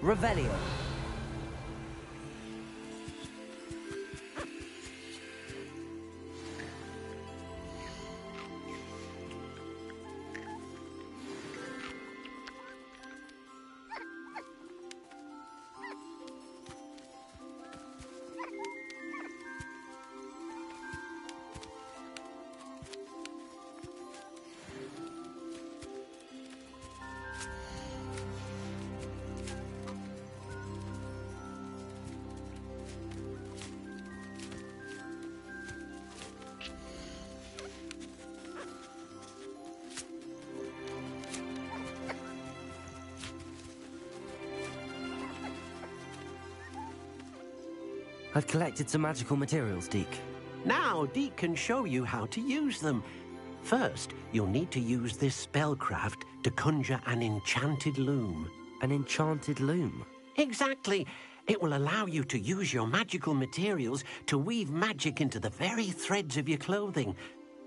Revelio. I've collected some magical materials, Deke. Now, Deke can show you how to use them. First, you'll need to use this spellcraft to conjure an enchanted loom. An enchanted loom? Exactly. It will allow you to use your magical materials to weave magic into the very threads of your clothing,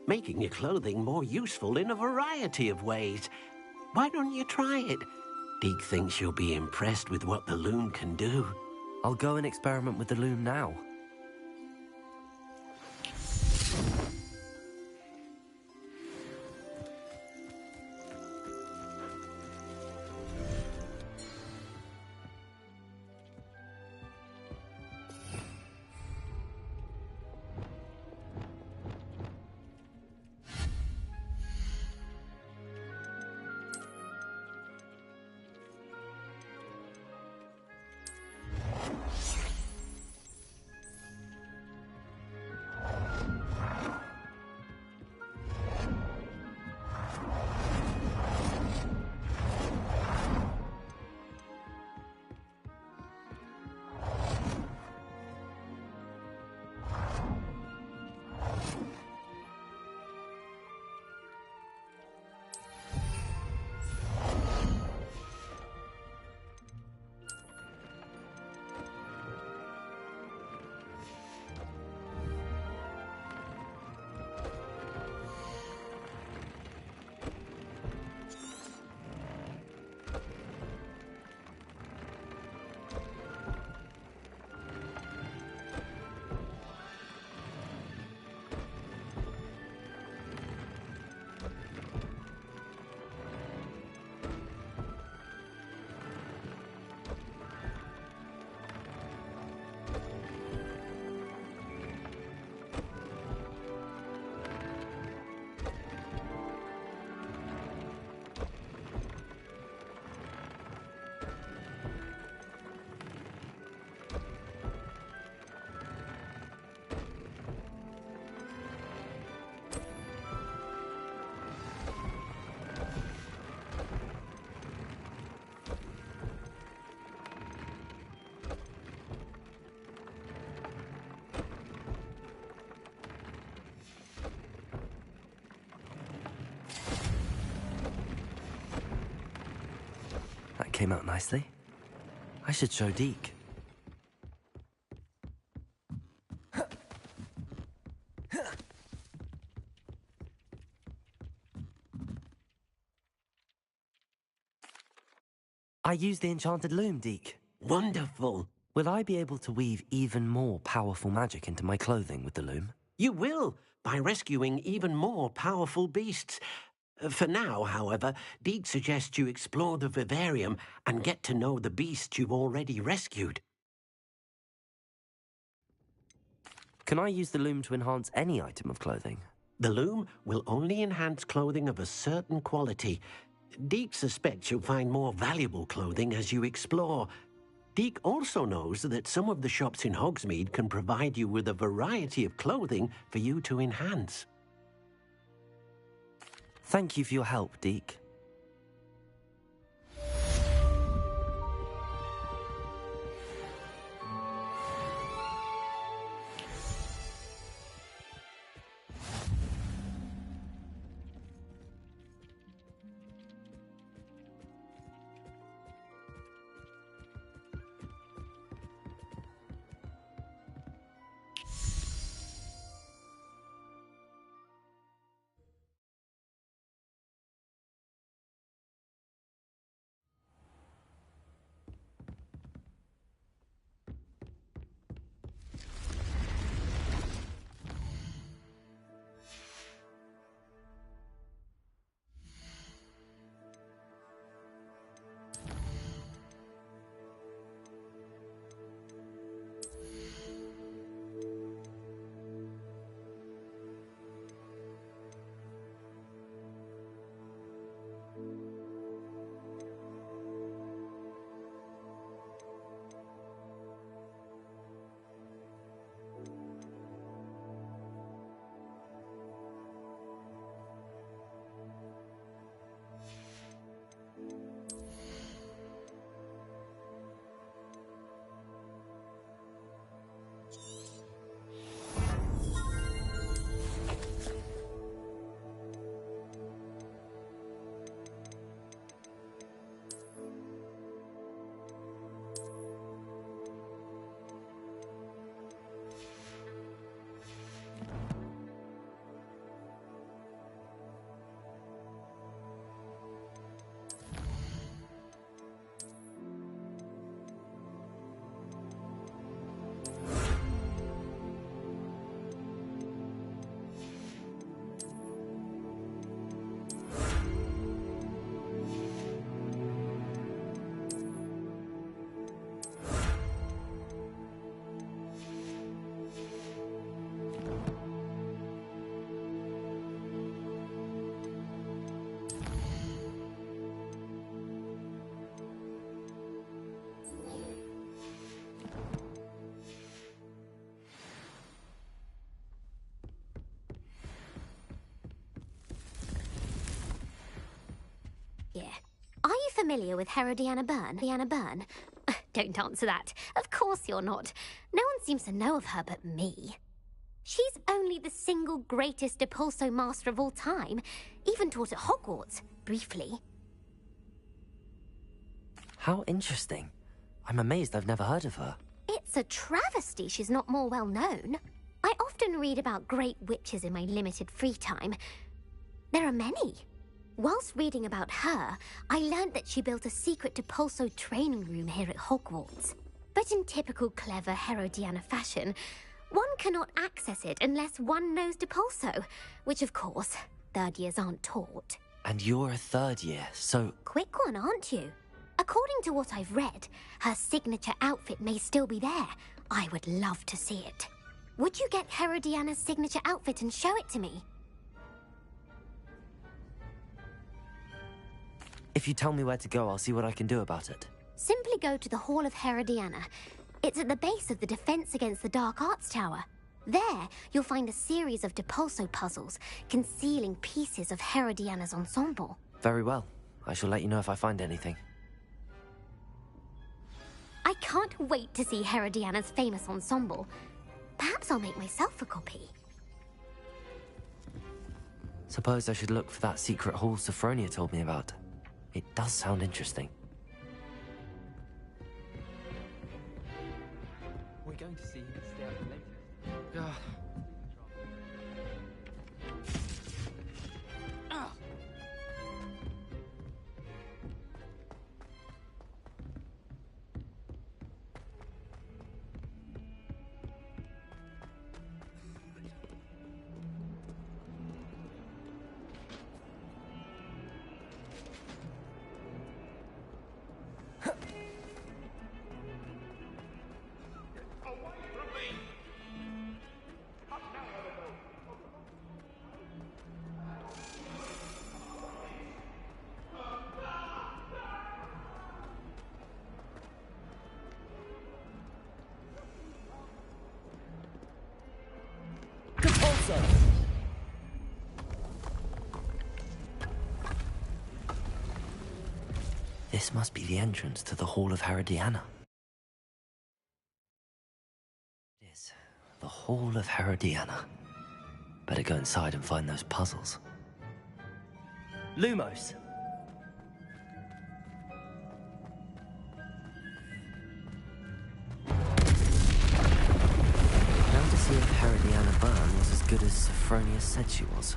making your clothing more useful in a variety of ways. Why don't you try it? Deke thinks you'll be impressed with what the loom can do. I'll go and experiment with the loom now. That came out nicely. I should show Deke. I used the enchanted loom, Deke. Wonderful. Will I be able to weave even more powerful magic into my clothing with the loom? You will, by rescuing even more powerful beasts. For now, however, Deke suggests you explore the vivarium and get to know the beasts you've already rescued. Can I use the loom to enhance any item of clothing? The loom will only enhance clothing of a certain quality. Deke suspects you'll find more valuable clothing as you explore. Deke also knows that some of the shops in Hogsmeade can provide you with a variety of clothing for you to enhance. Thank you for your help, Deke. familiar with Herodiana Byrne? Diana Byrne? Don't answer that. Of course you're not. No one seems to know of her but me. She's only the single greatest Depulso master of all time. Even taught at Hogwarts, briefly. How interesting. I'm amazed I've never heard of her. It's a travesty she's not more well known. I often read about great witches in my limited free time. There are many. Whilst reading about her, I learned that she built a secret Depulso training room here at Hogwarts. But in typical clever Herodiana fashion, one cannot access it unless one knows Depulso, which of course, third years aren't taught. And you're a third year, so... Quick one, aren't you? According to what I've read, her signature outfit may still be there. I would love to see it. Would you get Herodiana's signature outfit and show it to me? If you tell me where to go, I'll see what I can do about it. Simply go to the Hall of Herodiana. It's at the base of the Defense Against the Dark Arts Tower. There, you'll find a series of Depulso puzzles concealing pieces of Herodiana's ensemble. Very well. I shall let you know if I find anything. I can't wait to see Herodiana's famous ensemble. Perhaps I'll make myself a copy. Suppose I should look for that secret hall Sophronia told me about. It does sound interesting. We're going to see you stay up later. This must be the entrance to the Hall of Herodiana. It is. The Hall of Herodiana. Better go inside and find those puzzles. Lumos! Now to see if Herodiana Byrne was as good as Sophronia said she was.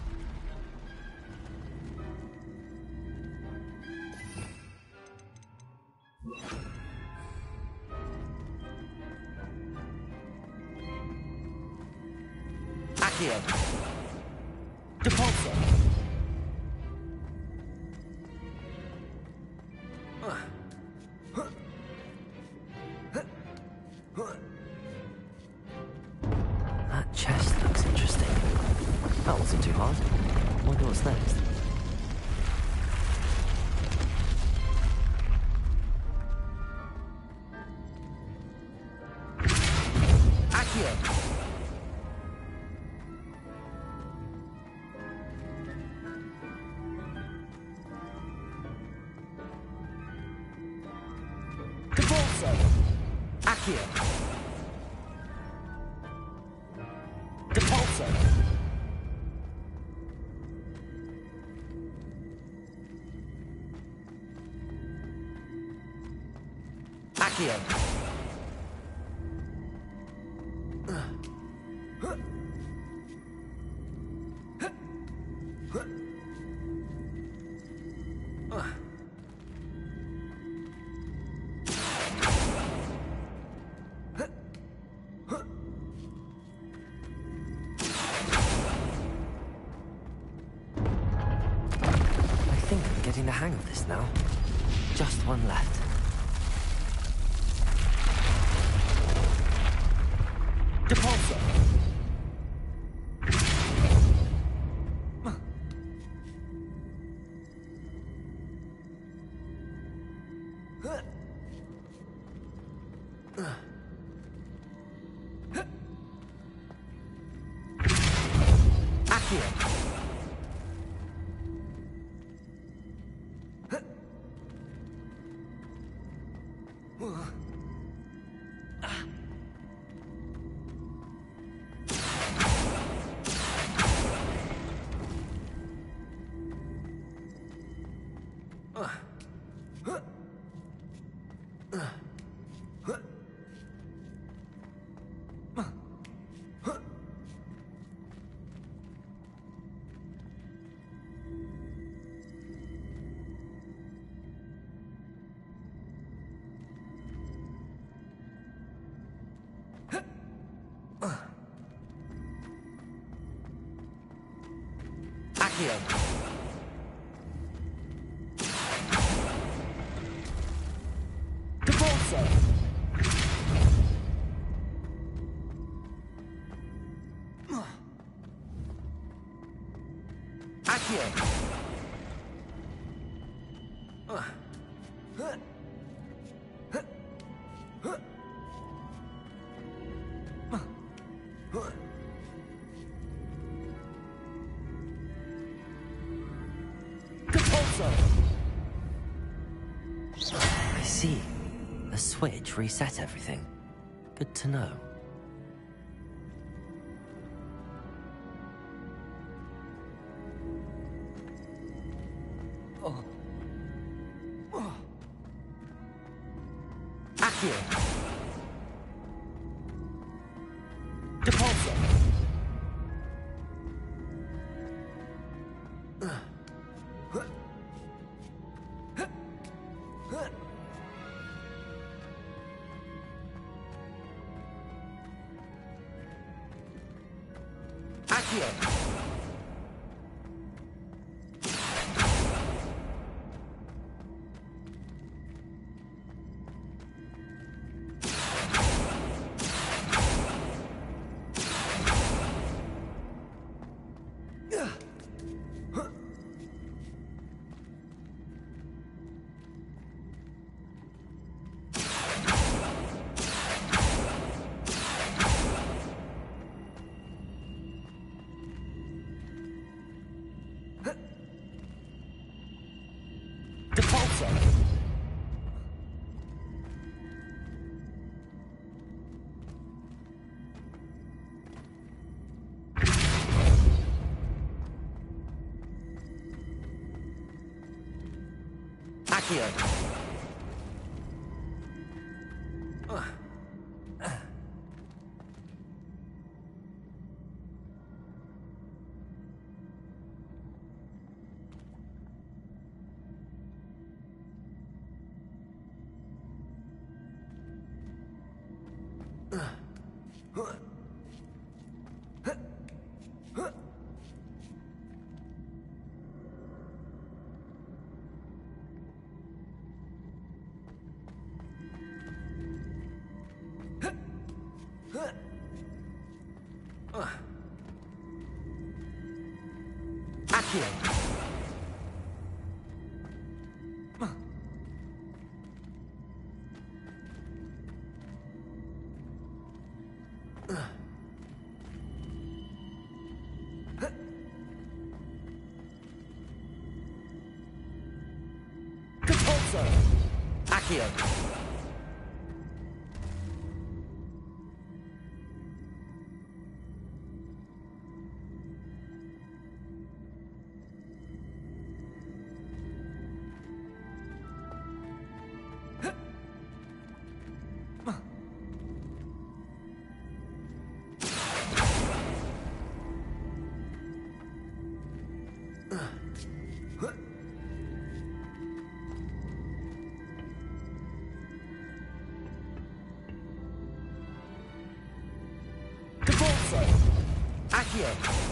Accio. Depulso. That chest looks interesting. That wasn't too hard. Wonder what's next. Accio. Accio. Depulso. Accio. Getting the hang of this now. Just one left. Depulso! Accio! Accio. Divorce. Accio. I see. The switch reset everything. Good to know. Accio. Depulso. Accio. Depulso. Accio. Accio. Depulso. Accio. Depulso. Accio.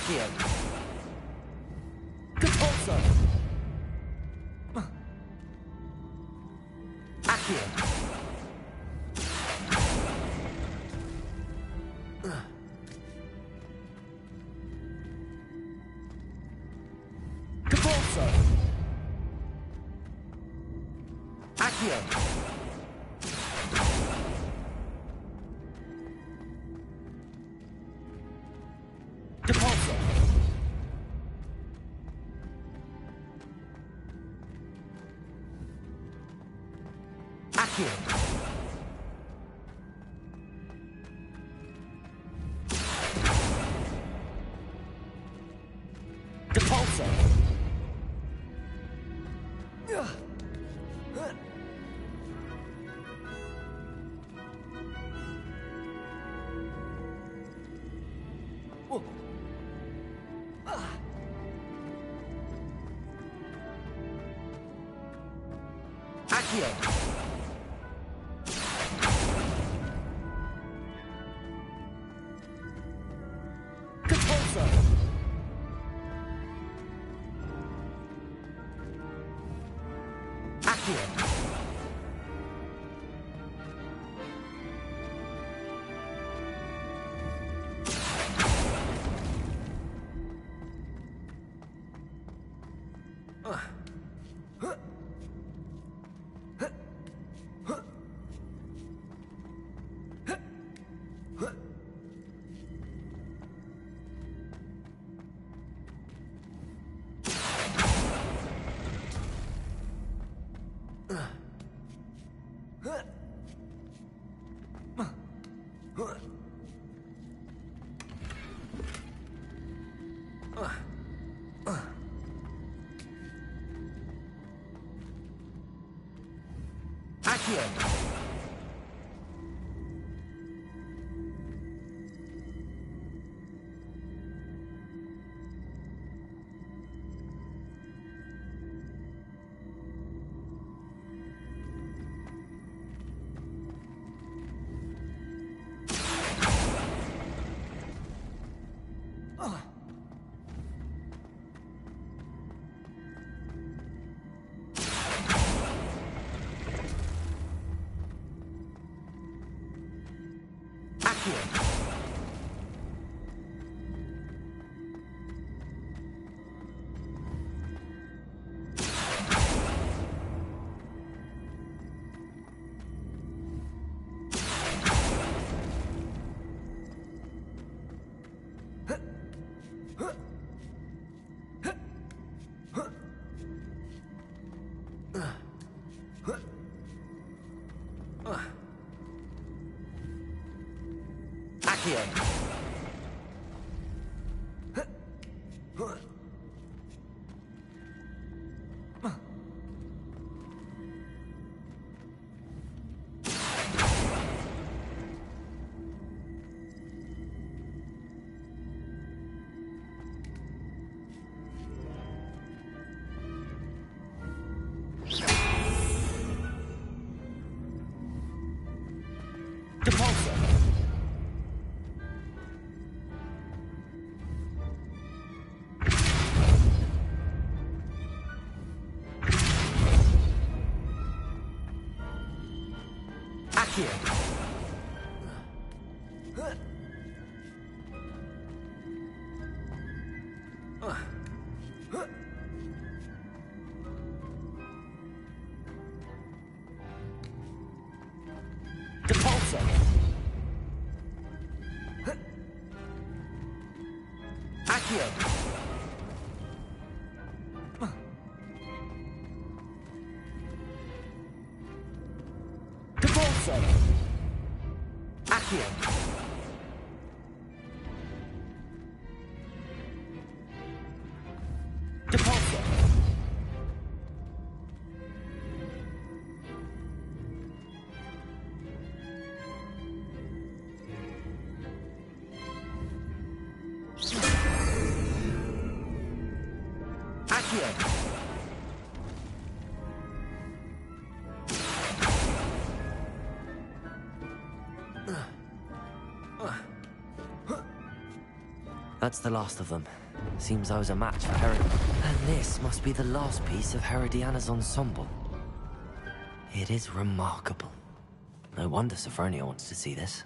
Accio. Depulso. Accio. Depulso. Accio. Depulso. Accio. Depulso. Accio. Depulso. Accio. Accio. Accio. Accio. Depulso. Accio. Depulso. Accio. Depulso. Accio. Depulso. Accio. That's the last of them. Seems I was a match for Herod. And this must be the last piece of Herodiana's ensemble. It is remarkable. No wonder Sophronia wants to see this.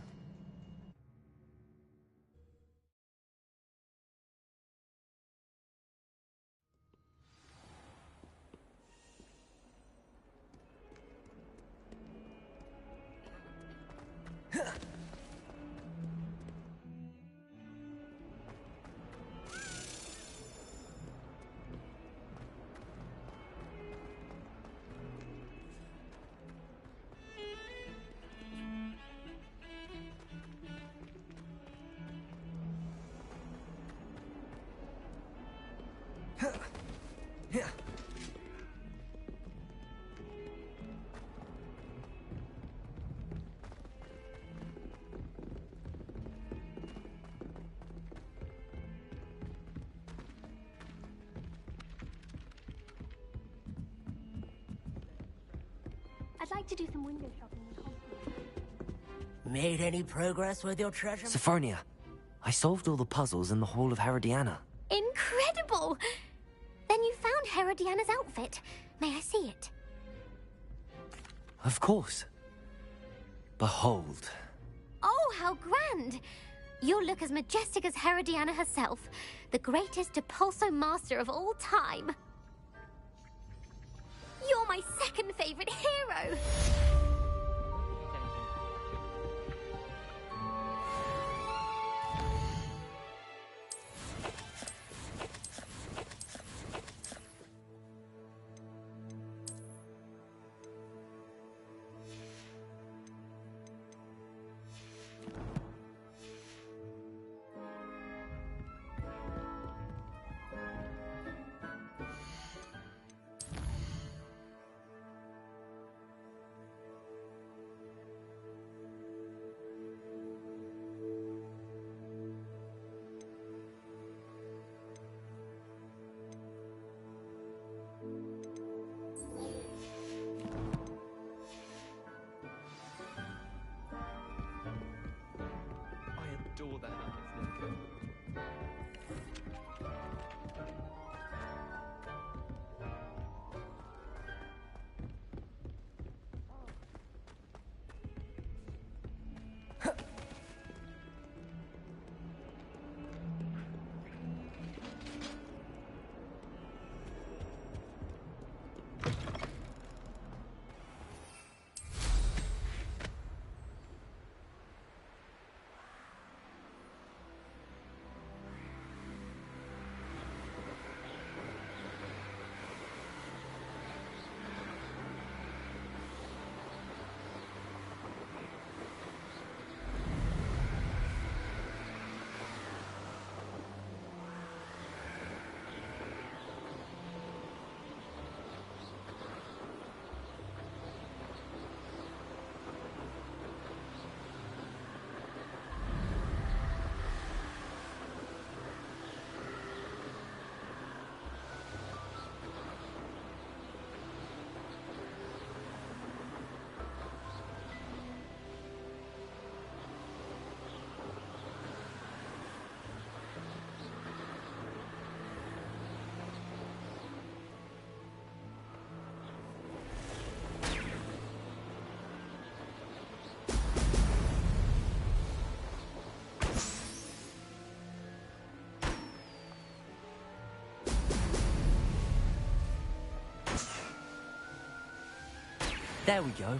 I'd like to do some window shopping in Hogwarts. Made any progress with your treasure? Sophronia, I solved all the puzzles in the Hall of Herodiana. Incredible! Then you found Herodiana's outfit. May I see it? Of course. Behold. Oh, how grand! You'll look as majestic as Herodiana herself, the greatest Depulso master of all time. You're my second favorite hero! Adore the hand There we go.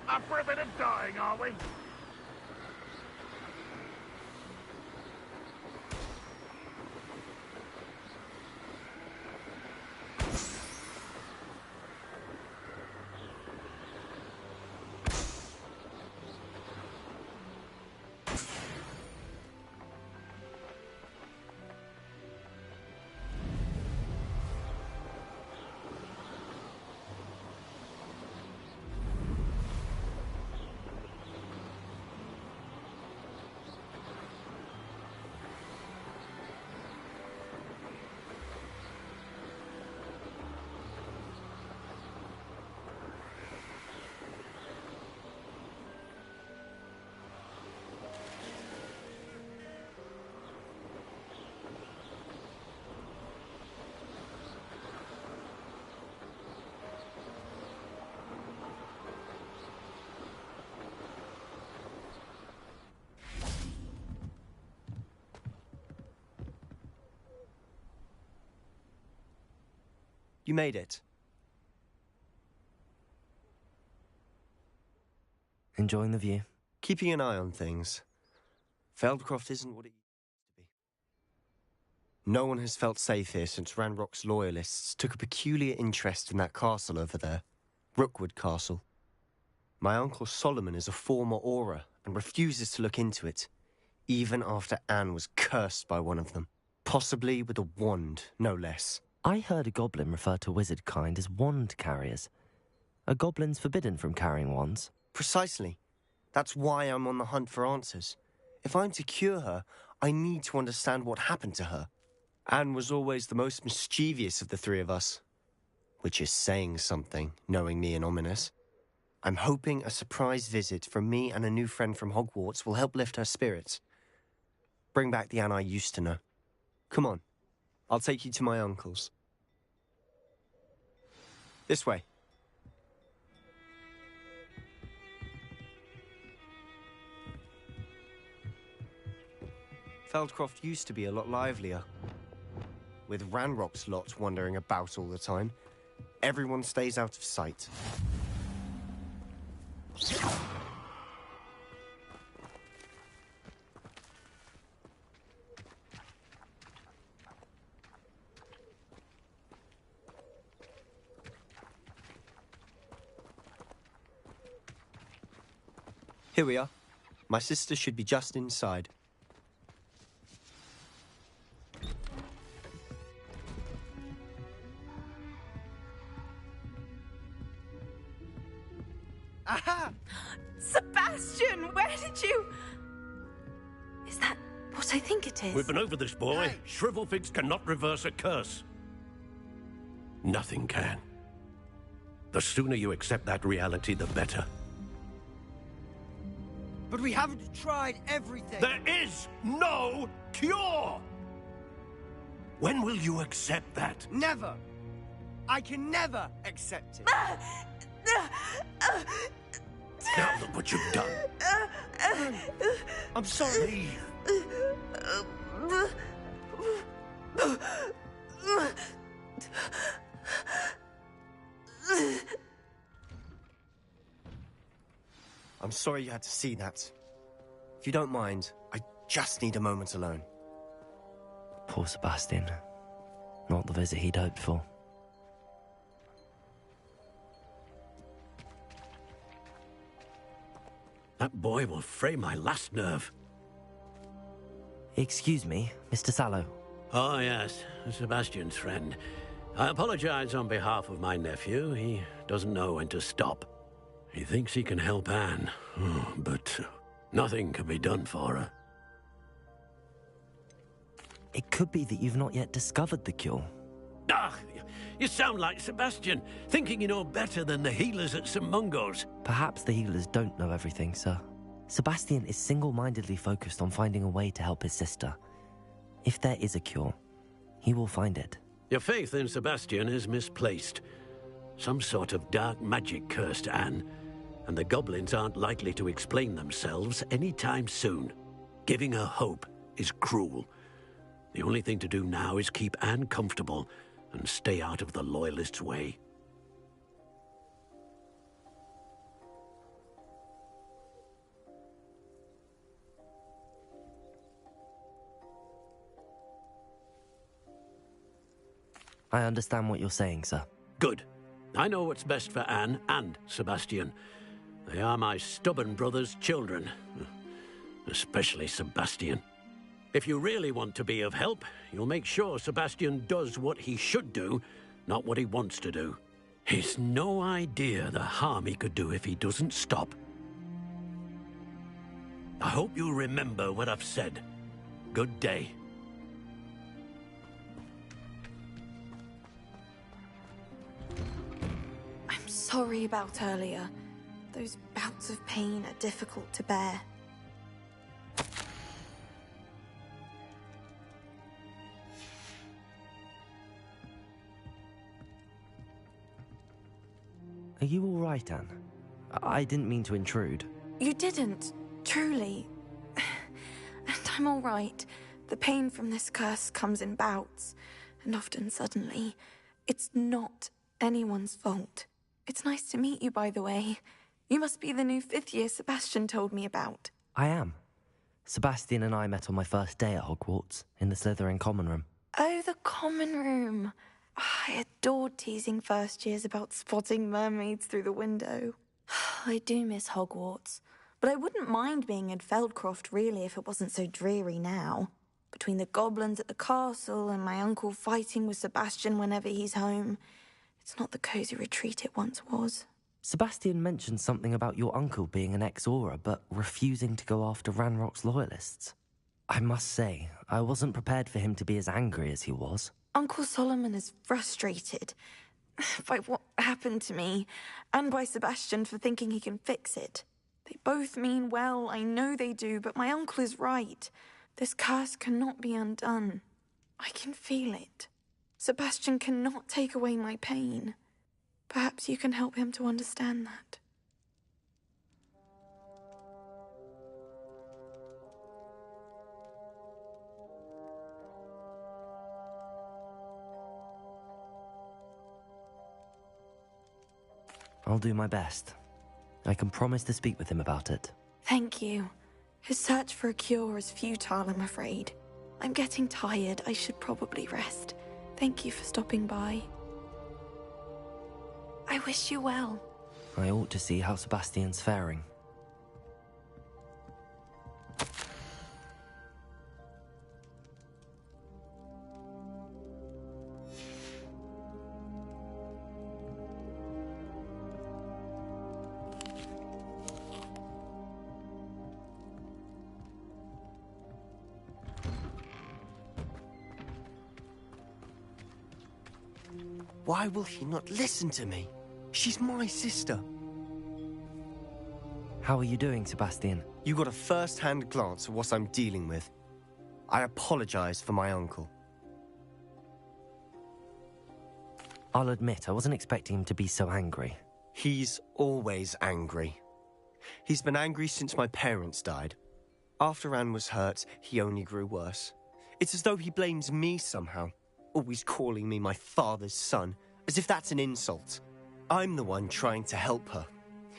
Up for a bit of dying, are we? You made it. Enjoying the view? Keeping an eye on things. Feldcroft isn't what it used to be. No one has felt safe here since Ranrock's loyalists took a peculiar interest in that castle over there. Rookwood Castle. My Uncle Solomon is a former Auror and refuses to look into it, even after Anne was cursed by one of them. Possibly with a wand, no less. I heard a goblin refer to wizard kind as wand carriers. Are goblins forbidden from carrying wands? Precisely. That's why I'm on the hunt for answers. If I'm to cure her, I need to understand what happened to her. Anne was always the most mischievous of the three of us. Which is saying something, knowing me and Ominous. I'm hoping a surprise visit from me and a new friend from Hogwarts will help lift her spirits. Bring back the Anne I used to know. Come on. I'll take you to my uncle's. This way. Feldcroft used to be a lot livelier. With Ranrock's lot wandering about all the time, everyone stays out of sight. Here we are. My sister should be just inside. Aha! Sebastian, where did you... Is that what I think it is? We've been over this, boy. Shrivelfigs cannot reverse a curse. Nothing can. The sooner you accept that reality, the better. But we haven't tried everything. There is no cure! When will you accept that? Never. I can never accept it. Now look what you've done. I'm sorry. I'm sorry you had to see that. If you don't mind, I just need a moment alone. Poor Sebastian. Not the visit he'd hoped for. That boy will fray my last nerve. Excuse me, Mr. Sallow. Oh, yes, Sebastian's friend. I apologize on behalf of my nephew. He doesn't know when to stop. He thinks he can help Anne, but nothing can be done for her. It could be that you've not yet discovered the cure. Ah, you sound like Sebastian, thinking you know better than the healers at St. Mungo's. Perhaps the healers don't know everything, sir. Sebastian is single-mindedly focused on finding a way to help his sister. If there is a cure, he will find it. Your faith in Sebastian is misplaced. Some sort of dark magic cursed Anne, and the goblins aren't likely to explain themselves anytime soon. Giving her hope is cruel. The only thing to do now is keep Anne comfortable and stay out of the Loyalists' way. I understand what you're saying, sir. Good. I know what's best for Anne and Sebastian. They are my stubborn brother's children. Especially Sebastian. If you really want to be of help, you'll make sure Sebastian does what he should do, not what he wants to do. He's no idea the harm he could do if he doesn't stop. I hope you'll remember what I've said. Good day. I'm sorry about earlier. Those bouts of pain are difficult to bear. Are you all right, Anne? I didn't mean to intrude. You didn't, truly. And I'm all right. The pain from this curse comes in bouts, and often suddenly. It's not anyone's fault. It's nice to meet you, by the way. You must be the new 5th year Sebastian told me about. I am. Sebastian and I met on my first day at Hogwarts, in the Slytherin common room. Oh, the common room. I adored teasing first years about spotting mermaids through the window. I do miss Hogwarts, but I wouldn't mind being in Feldcroft really if it wasn't so dreary now. Between the goblins at the castle and my uncle fighting with Sebastian whenever he's home, it's not the cosy retreat it once was. Sebastian mentioned something about your uncle being an ex-Auror, but refusing to go after Ranrock's loyalists. I must say, I wasn't prepared for him to be as angry as he was. Uncle Solomon is frustrated by what happened to me, and by Sebastian for thinking he can fix it. They both mean well, I know they do, but my uncle is right. This curse cannot be undone. I can feel it. Sebastian cannot take away my pain. Perhaps you can help him to understand that. I'll do my best. I can promise to speak with him about it. Thank you. His search for a cure is futile, I'm afraid. I'm getting tired. I should probably rest. Thank you for stopping by. I wish you well. I ought to see how Sebastian's faring. Why will he not listen to me? She's my sister. How are you doing, Sebastian? You got a first-hand glance at what I'm dealing with. I apologize for my uncle. I'll admit, I wasn't expecting him to be so angry. He's always angry. He's been angry since my parents died. After Anne was hurt, he only grew worse. It's as though he blames me somehow, always calling me my father's son, as if that's an insult. I'm the one trying to help her.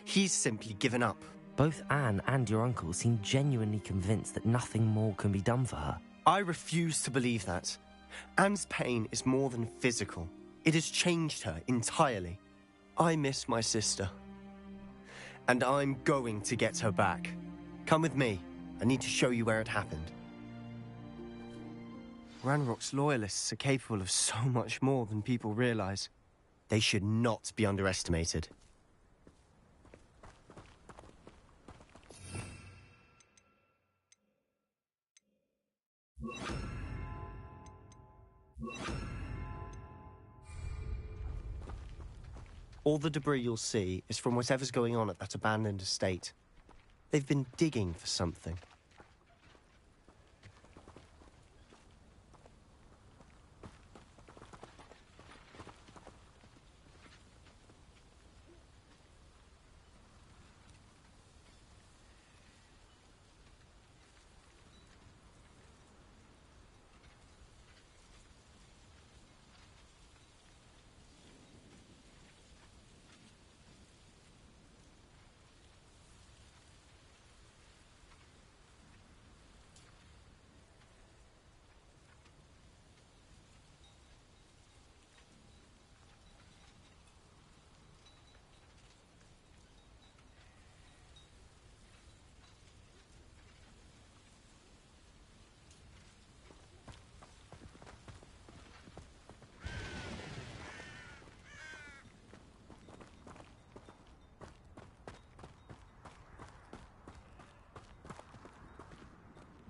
He's simply given up. Both Anne and your uncle seem genuinely convinced that nothing more can be done for her. I refuse to believe that. Anne's pain is more than physical. It has changed her entirely. I miss my sister. And I'm going to get her back. Come with me. I need to show you where it happened. Ranrock's loyalists are capable of so much more than people realize. They should not be underestimated. All the debris you'll see is from whatever's going on at that abandoned estate. They've been digging for something.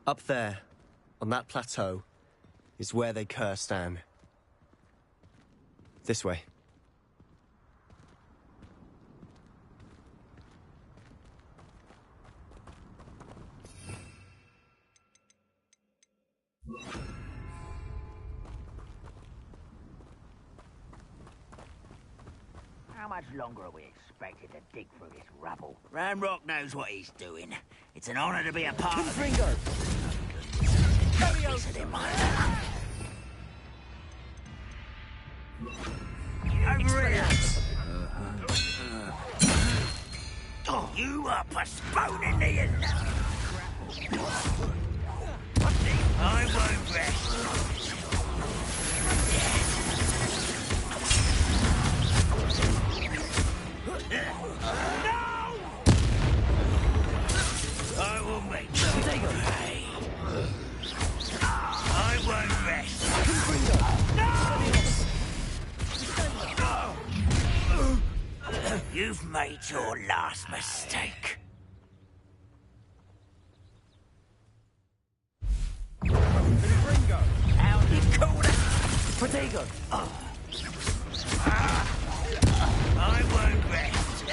Up there, on that plateau, is where they cursed Anne. This way. How much longer are we expected to dig through this rubble? Ranrock knows what he's doing. It's an honor to be a part of it. Over here! Oh, you are postponing the I won't rest. No! I will make you pay. I won't rest. No! You've made your last mistake. How do you call it? Protego! I won't rest.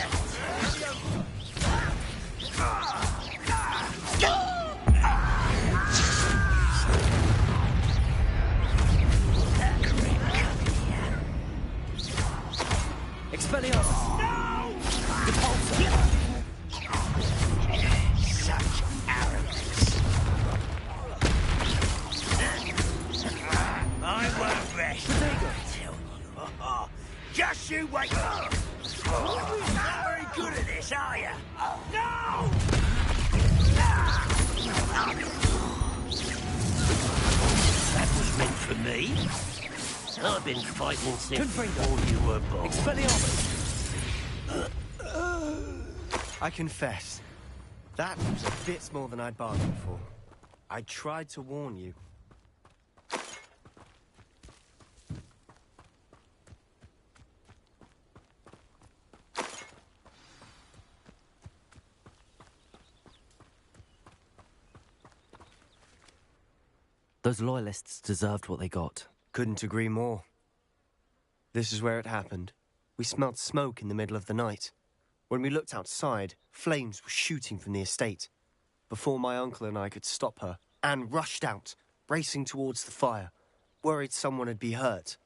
Expelliarmus! No! Repulsor! Such arrogance. I won't rest. Protego! Just you wait. You're not very good at this, are you? No! That was meant for me. I've been fighting since before you were born. Expelliarmus! I confess, that was a bit more than I'd bargained for. I tried to warn you. Those loyalists deserved what they got. Couldn't agree more. This is where it happened. We smelled smoke in the middle of the night. When we looked outside, flames were shooting from the estate. Before my uncle and I could stop her, Anne rushed out, racing towards the fire, worried someone had been hurt.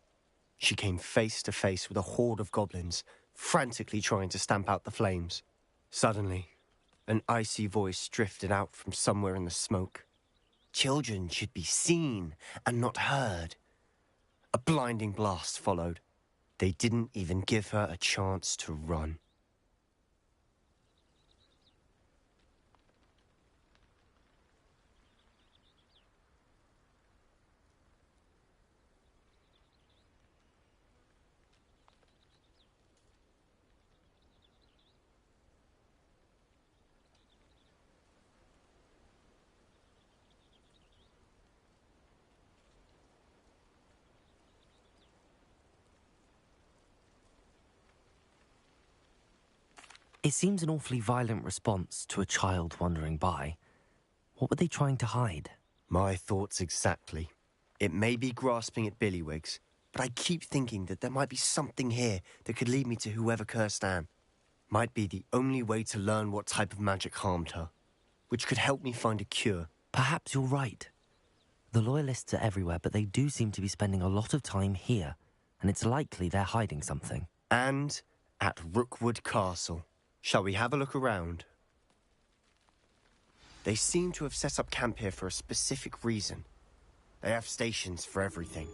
She came face to face with a horde of goblins, frantically trying to stamp out the flames. Suddenly, an icy voice drifted out from somewhere in the smoke. Children should be seen and not heard. A blinding blast followed. They didn't even give her a chance to run. It seems an awfully violent response to a child wandering by. What were they trying to hide? My thoughts exactly. It may be grasping at Billywigs, but I keep thinking that there might be something here that could lead me to whoever cursed Anne. Might be the only way to learn what type of magic harmed her, which could help me find a cure. Perhaps you're right. The Loyalists are everywhere, but they do seem to be spending a lot of time here, and it's likely they're hiding something. And at Rookwood Castle. Shall we have a look around? They seem to have set up camp here for a specific reason. They have stations for everything.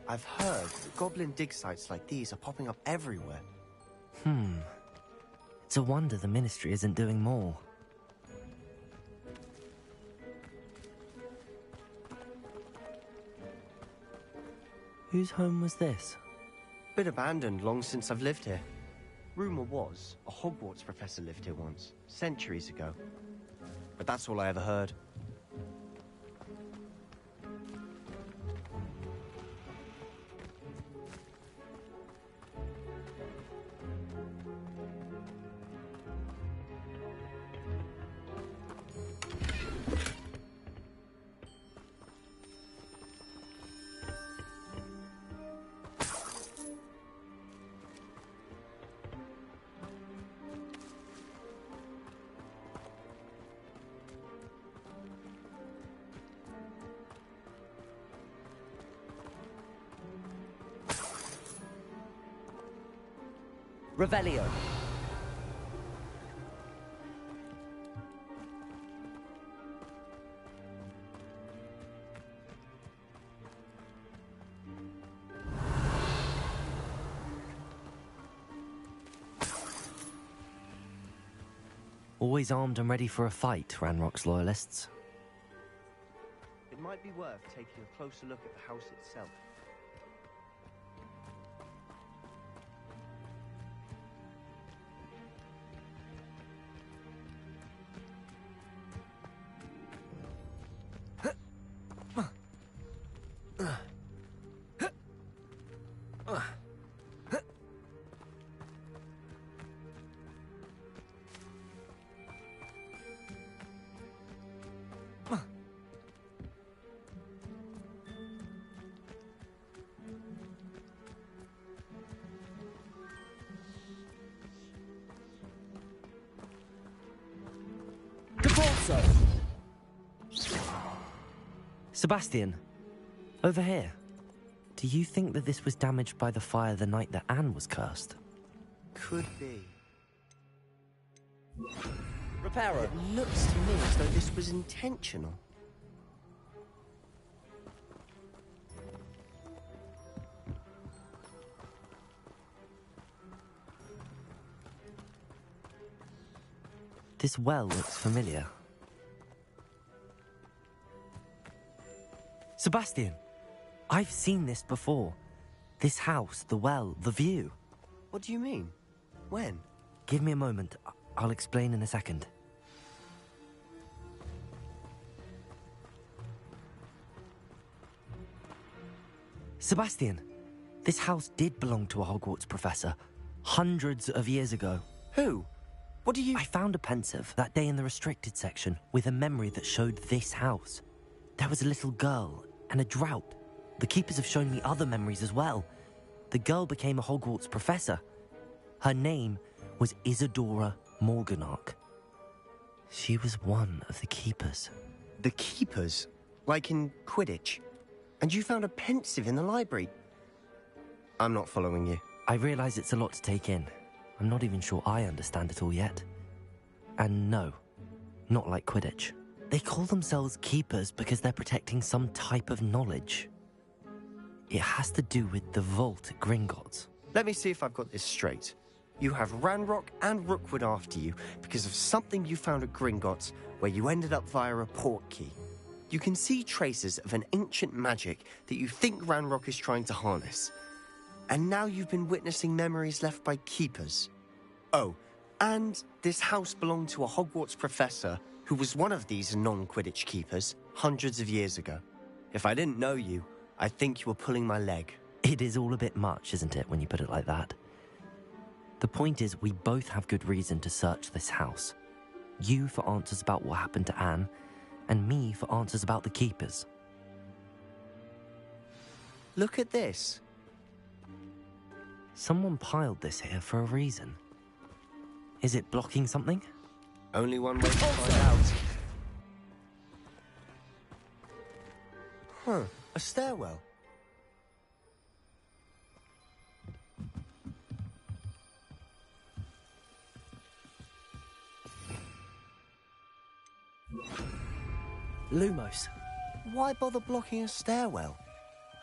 I've heard that goblin dig sites like these are popping up everywhere. It's a wonder the Ministry isn't doing more. Whose home was this? Been abandoned long since I've lived here. Rumour was a Hogwarts professor lived here once, centuries ago. But that's all I ever heard. Revelio. Always armed and ready for a fight, Ranrock's loyalists. It might be worth taking a closer look at the house itself. Sebastian, over here. Do you think that this was damaged by the fire the night that Anne was cursed? Could be. Repairer. It looks to me as though this was intentional. This well looks familiar. Sebastian, I've seen this before. This house, the well, the view. What do you mean? When? Give me a moment. I'll explain in a second. Sebastian, this house did belong to a Hogwarts professor, hundreds of years ago. Who? What do you... I found a pensive that day in the restricted section with a memory that showed this house. There was a little girl and a drought. The keepers have shown me other memories as well. The girl became a Hogwarts professor. Her name was Isadora Morganach. She was one of the keepers. The keepers? Like in Quidditch? And you found a pensive in the library? I'm not following you. I realise it's a lot to take in. I'm not even sure I understand it all yet. And no, not like Quidditch. They call themselves keepers because they're protecting some type of knowledge. It has to do with the vault at Gringotts. Let me see if I've got this straight. You have Ranrock and Rookwood after you because of something you found at Gringotts where you ended up via a portkey. You can see traces of an ancient magic that you think Ranrock is trying to harness. And now you've been witnessing memories left by keepers. Oh, and this house belonged to a Hogwarts professor who was one of these non-Quidditch keepers hundreds of years ago. If I didn't know you, I think you were pulling my leg. It is all a bit much, isn't it, when you put it like that? The point is, we both have good reason to search this house. You for answers about what happened to Anne, and me for answers about the keepers. Look at this. Someone piled this here for a reason. Is it blocking something? Only one way to find out. Huh, a stairwell. Lumos. Why bother blocking a stairwell?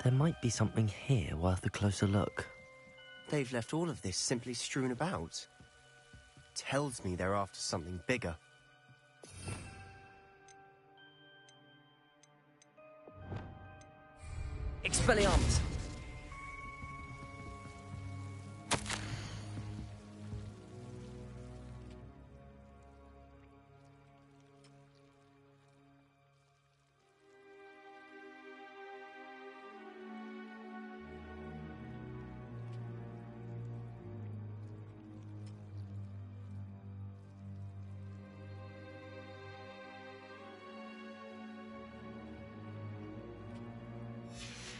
There might be something here worth a closer look. They've left all of this simply strewn about. Tells me they're after something bigger. Expelliarmus!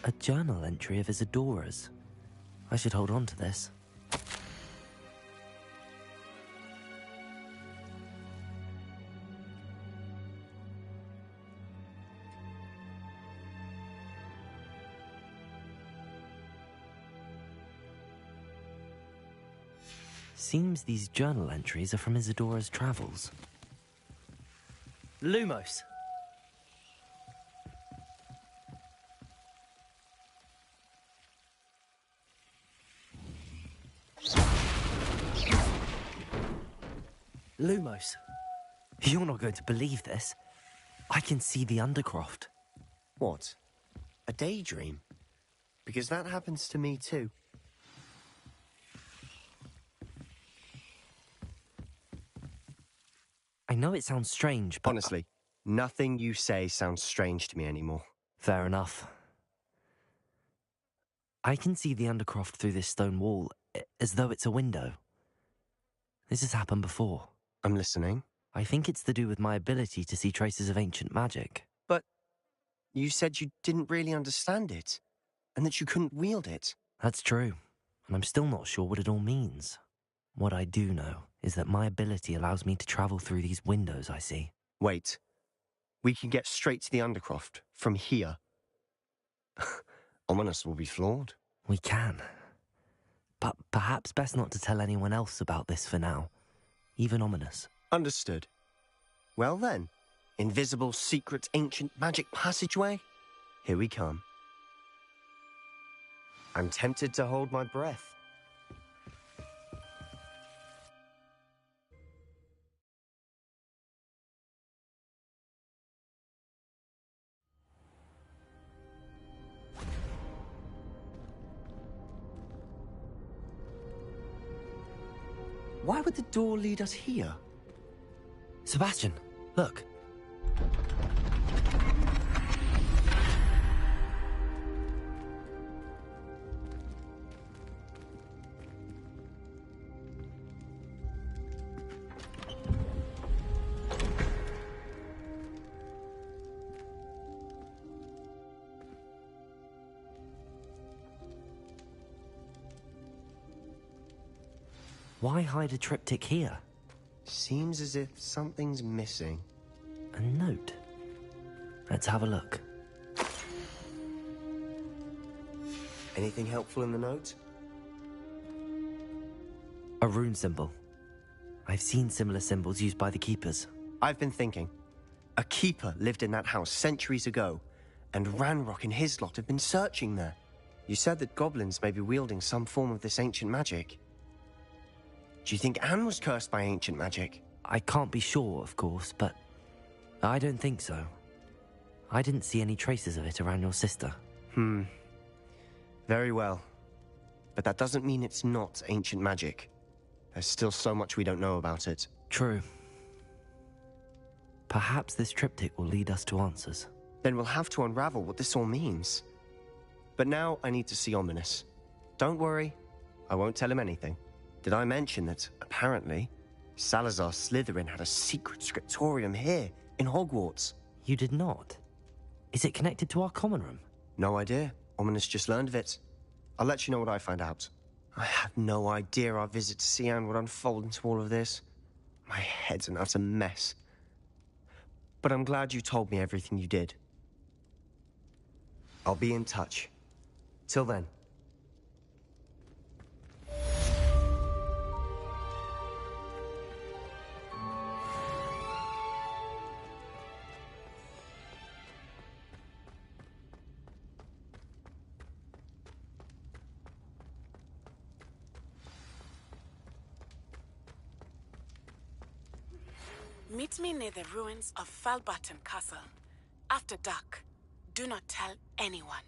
A journal entry of Isadora's. I should hold on to this. Seems these journal entries are from Isadora's travels. Lumos. Lumos. You're not going to believe this. I can see the Undercroft. What? A daydream? Because that happens to me too. I know it sounds strange, but... Honestly, nothing you say sounds strange to me anymore. Fair enough. I can see the Undercroft through this stone wall, as though it's a window. This has happened before. I'm listening. I think it's to do with my ability to see traces of ancient magic. But you said you didn't really understand it, and that you couldn't wield it. That's true, and I'm still not sure what it all means. What I do know is that my ability allows me to travel through these windows I see. Wait. We can get straight to the Undercroft from here. Ominous will be floored. We can. But perhaps best not to tell anyone else about this for now. Even Ominous. Understood. Well then, invisible, secret, ancient magic passageway? Here we come. I'm tempted to hold my breath. Why would the door lead us here? Sebastian, look. Why hide a triptych here? Seems as if something's missing. A note. Let's have a look. Anything helpful in the note? A rune symbol. I've seen similar symbols used by the keepers. I've been thinking. A keeper lived in that house centuries ago, and Ranrock and his lot have been searching there. You said that goblins may be wielding some form of this ancient magic. Do you think Anne was cursed by ancient magic? I can't be sure, of course, but I don't think so. I didn't see any traces of it around your sister. Very well. But that doesn't mean it's not ancient magic. There's still so much we don't know about it. True. Perhaps this triptych will lead us to answers. Then we'll have to unravel what this all means. But now I need to see Ominous. Don't worry, I won't tell him anything. Did I mention that, apparently, Salazar Slytherin had a secret scriptorium here, in Hogwarts? You did not? Is it connected to our common room? No idea. Ominous just learned of it. I'll let you know what I find out. I had no idea our visit to Cian would unfold into all of this. My head's an utter mess. But I'm glad you told me everything you did. I'll be in touch. Till then. Meet me near the ruins of Falbaton Castle. After dark. Do not tell anyone.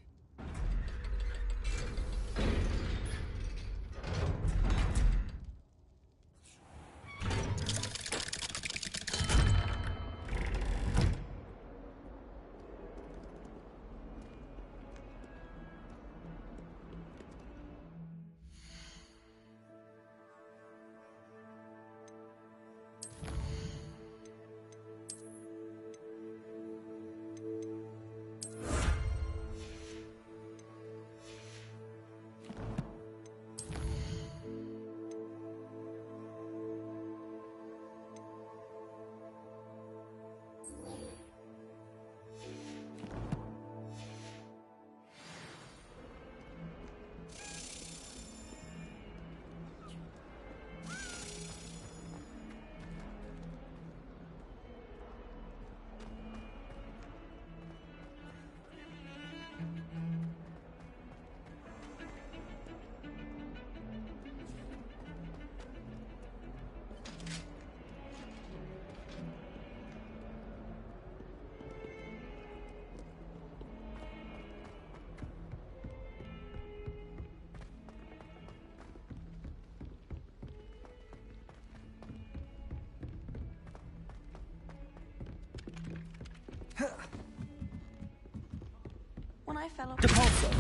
I fell off Depulso.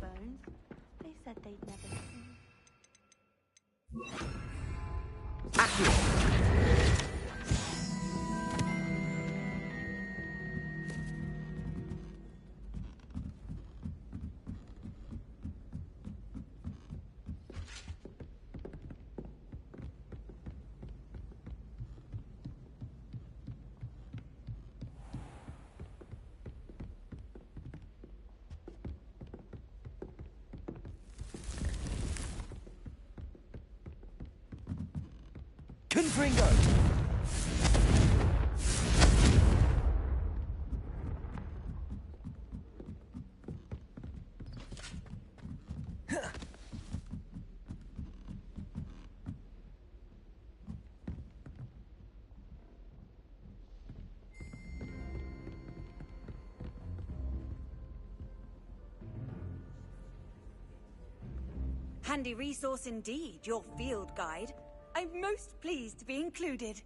bones, they said they'd never seen. Confringo! Handy resource indeed, your field guide. I'm most pleased to be included.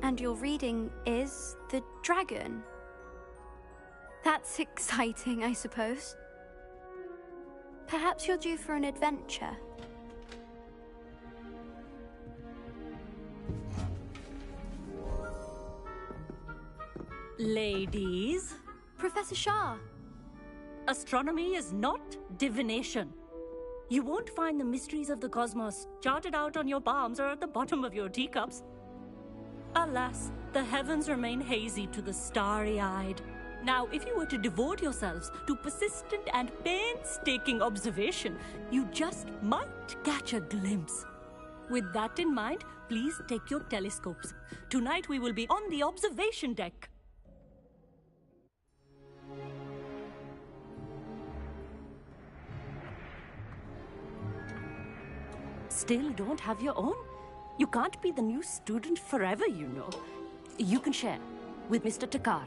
And your reading is The Dragon. That's exciting, I suppose. Perhaps you're due for an adventure. Ladies. Professor Shah. Astronomy is not divination. You won't find the mysteries of the cosmos charted out on your palms or at the bottom of your teacups. Alas, the heavens remain hazy to the starry-eyed. Now, if you were to devote yourselves to persistent and painstaking observation, you just might catch a glimpse. With that in mind, please take your telescopes. Tonight we will be on the observation deck. Still don't have your own? You can't be the new student forever, you know. You can share with Mr. Takar.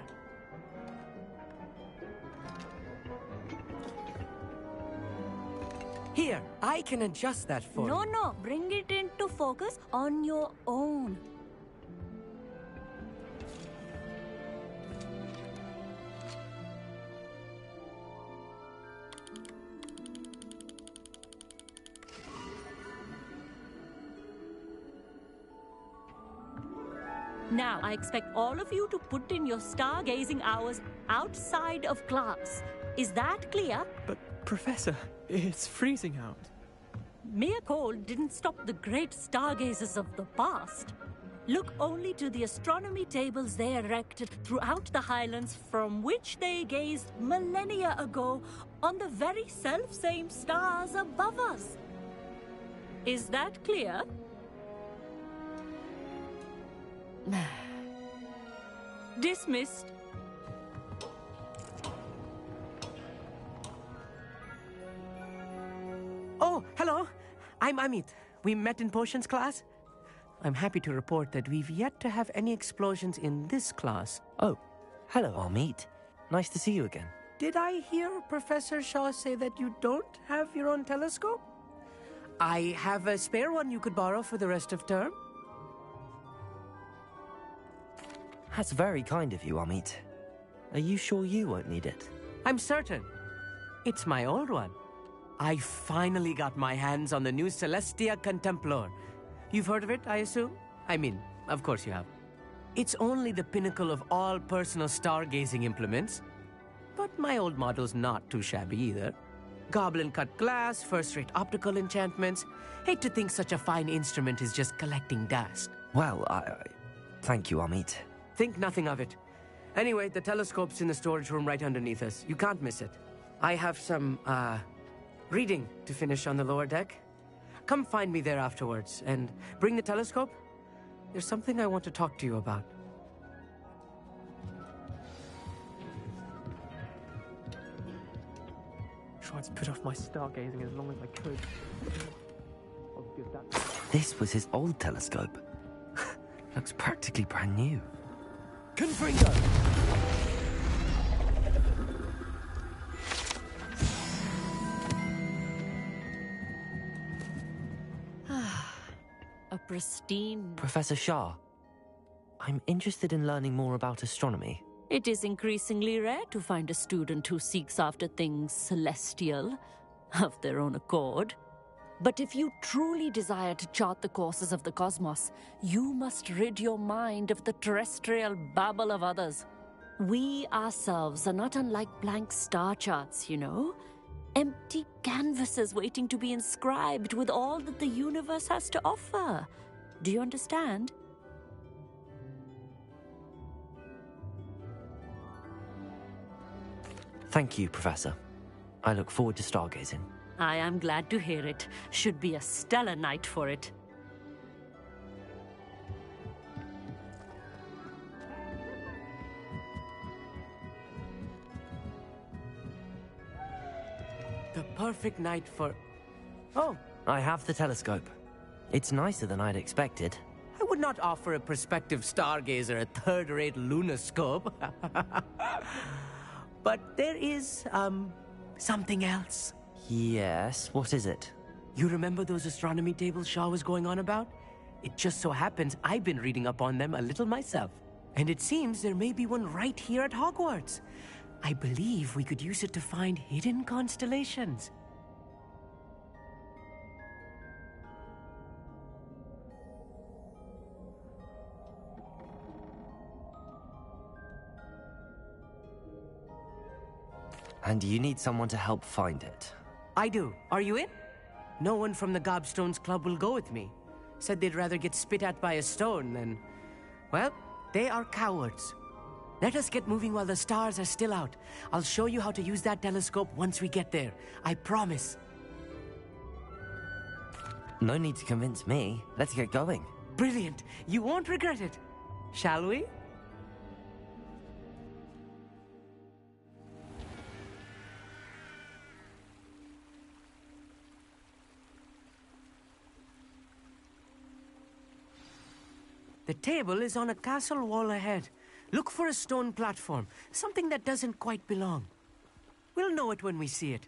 Here, I can adjust that for you. No, bring it into focus on your own. Now, I expect all of you to put in your stargazing hours outside of class. Is that clear? But, Professor, it's freezing out. Mere cold didn't stop the great stargazers of the past. Look only to the astronomy tables they erected throughout the Highlands from which they gazed millennia ago on the very self-same stars above us. Is that clear? Dismissed. Oh, hello. I'm Amit. We met in potions class. I'm happy to report that we've yet to have any explosions in this class. Oh, hello, Amit. Nice to see you again. Did I hear Professor Shaw say that you don't have your own telescope? I have a spare one you could borrow for the rest of term. That's very kind of you, Amit. Are you sure you won't need it? I'm certain. It's my old one. I finally got my hands on the new Celestia Contemplar. You've heard of it, I assume? I mean, of course you have. It's only the pinnacle of all personal stargazing implements. But my old model's not too shabby either. Goblin-cut glass, first-rate optical enchantments. Hate to think such a fine instrument is just collecting dust. Well, thank you, Amit. Think nothing of it. Anyway, the telescope's in the storage room right underneath us. You can't miss it. I have some, reading to finish on the lower deck. Come find me there afterwards, and bring the telescope. There's something I want to talk to you about. Tried to put off my stargazing as long as I could. I'll give that. This was his old telescope. Looks practically brand new. Confringo! A pristine... Professor Shah, I'm interested in learning more about astronomy. It is increasingly rare to find a student who seeks after things celestial, of their own accord. But if you truly desire to chart the courses of the cosmos, you must rid your mind of the terrestrial babble of others. We ourselves are not unlike blank star charts, you know? Empty canvases waiting to be inscribed with all that the universe has to offer. Do you understand? Thank you, Professor. I look forward to stargazing. I am glad to hear it. Should be a stellar night for it. The perfect night for... Oh! I have the telescope. It's nicer than I'd expected. I would not offer a prospective stargazer a third-rate lunoscope. But there is, something else. Yes, what is it? You remember those astronomy tables Shaw was going on about? It just so happens I've been reading up on them a little myself. And it seems there may be one right here at Hogwarts. I believe we could use it to find hidden constellations. And you need someone to help find it. I do. Are you in? No one from the Gobstones Club will go with me. Said they'd rather get spit at by a stone than... Well, they are cowards. Let us get moving while the stars are still out. I'll show you how to use that telescope once we get there. I promise. No need to convince me. Let's get going. Brilliant. You won't regret it. Shall we? The table is on a castle wall ahead. Look for a stone platform, something that doesn't quite belong. We'll know it when we see it.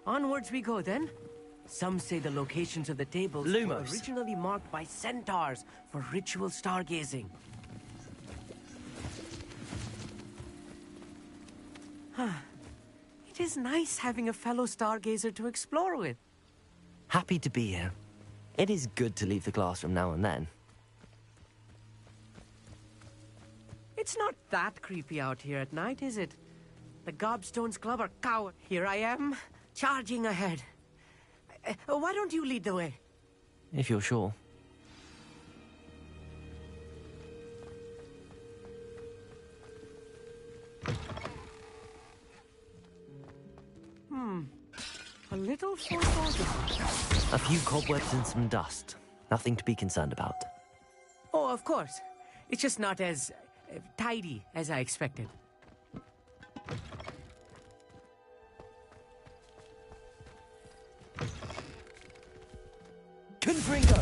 Onwards we go, then. Some say the locations of the tables were originally marked by centaurs for ritual stargazing. It is nice having a fellow stargazer to explore with. Happy to be here. It is good to leave the classroom now and then. It's not that creepy out here at night, is it? The Gobstones Club are cowards. Here I am, charging ahead. Why don't you lead the way? If you're sure. A little foreboding. A few cobwebs and some dust. Nothing to be concerned about. Oh, of course. It's just not as tidy as I expected. Confringo!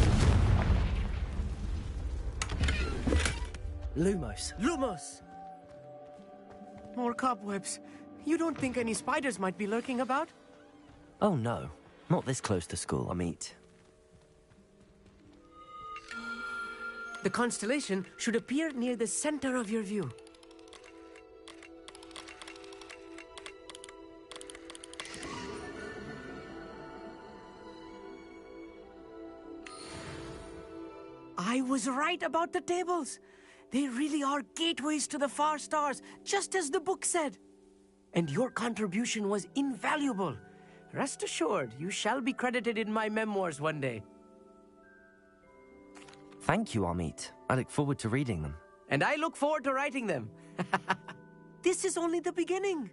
Lumos. Lumos! More cobwebs. You don't think any spiders might be lurking about? Oh no, not this close to school, Amit. The constellation should appear near the center of your view. I was right about the tables. They really are gateways to the far stars, just as the book said. And your contribution was invaluable. Rest assured, you shall be credited in my memoirs one day. Thank you, Amit. I look forward to reading them. And I look forward to writing them. This is only the beginning.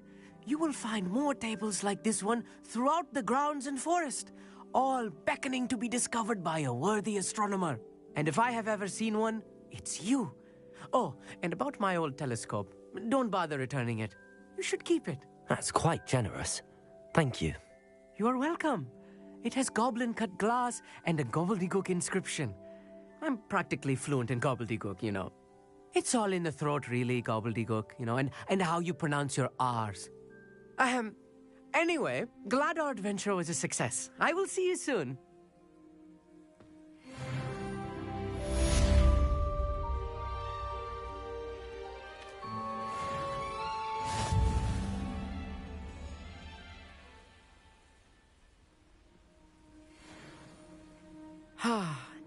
You will find more tables like this one throughout the grounds and forest, all beckoning to be discovered by a worthy astronomer. And if I have ever seen one, it's you. Oh, and about my old telescope, don't bother returning it. You should keep it. That's quite generous. Thank you. You are welcome. It has goblin-cut glass and a gobbledygook inscription. I'm practically fluent in gobbledygook, you know. It's all in the throat, really, gobbledygook, you know, and how you pronounce your R's. Anyway, glad our adventure was a success. I will see you soon.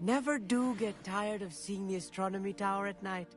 Never do get tired of seeing the astronomy tower at night.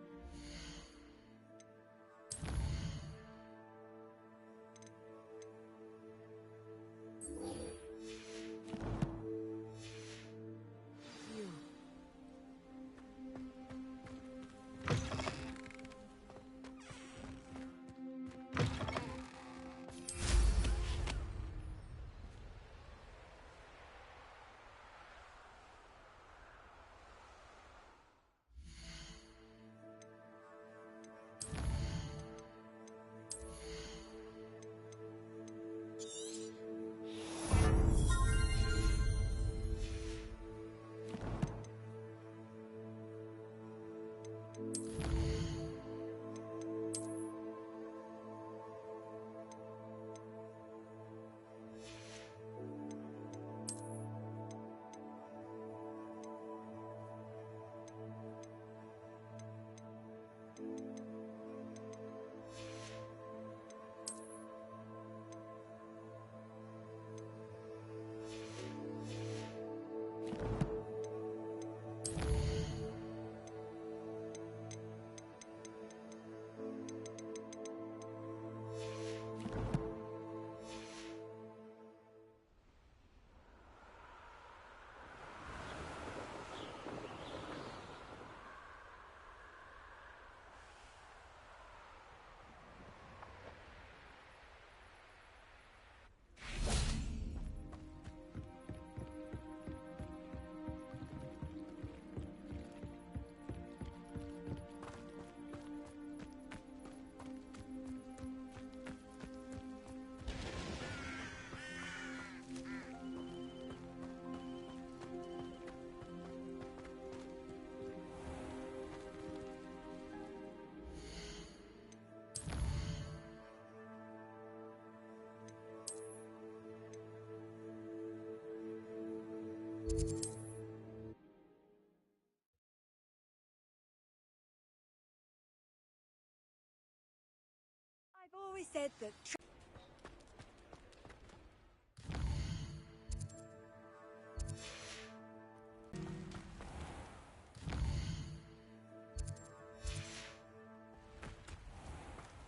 I've always said that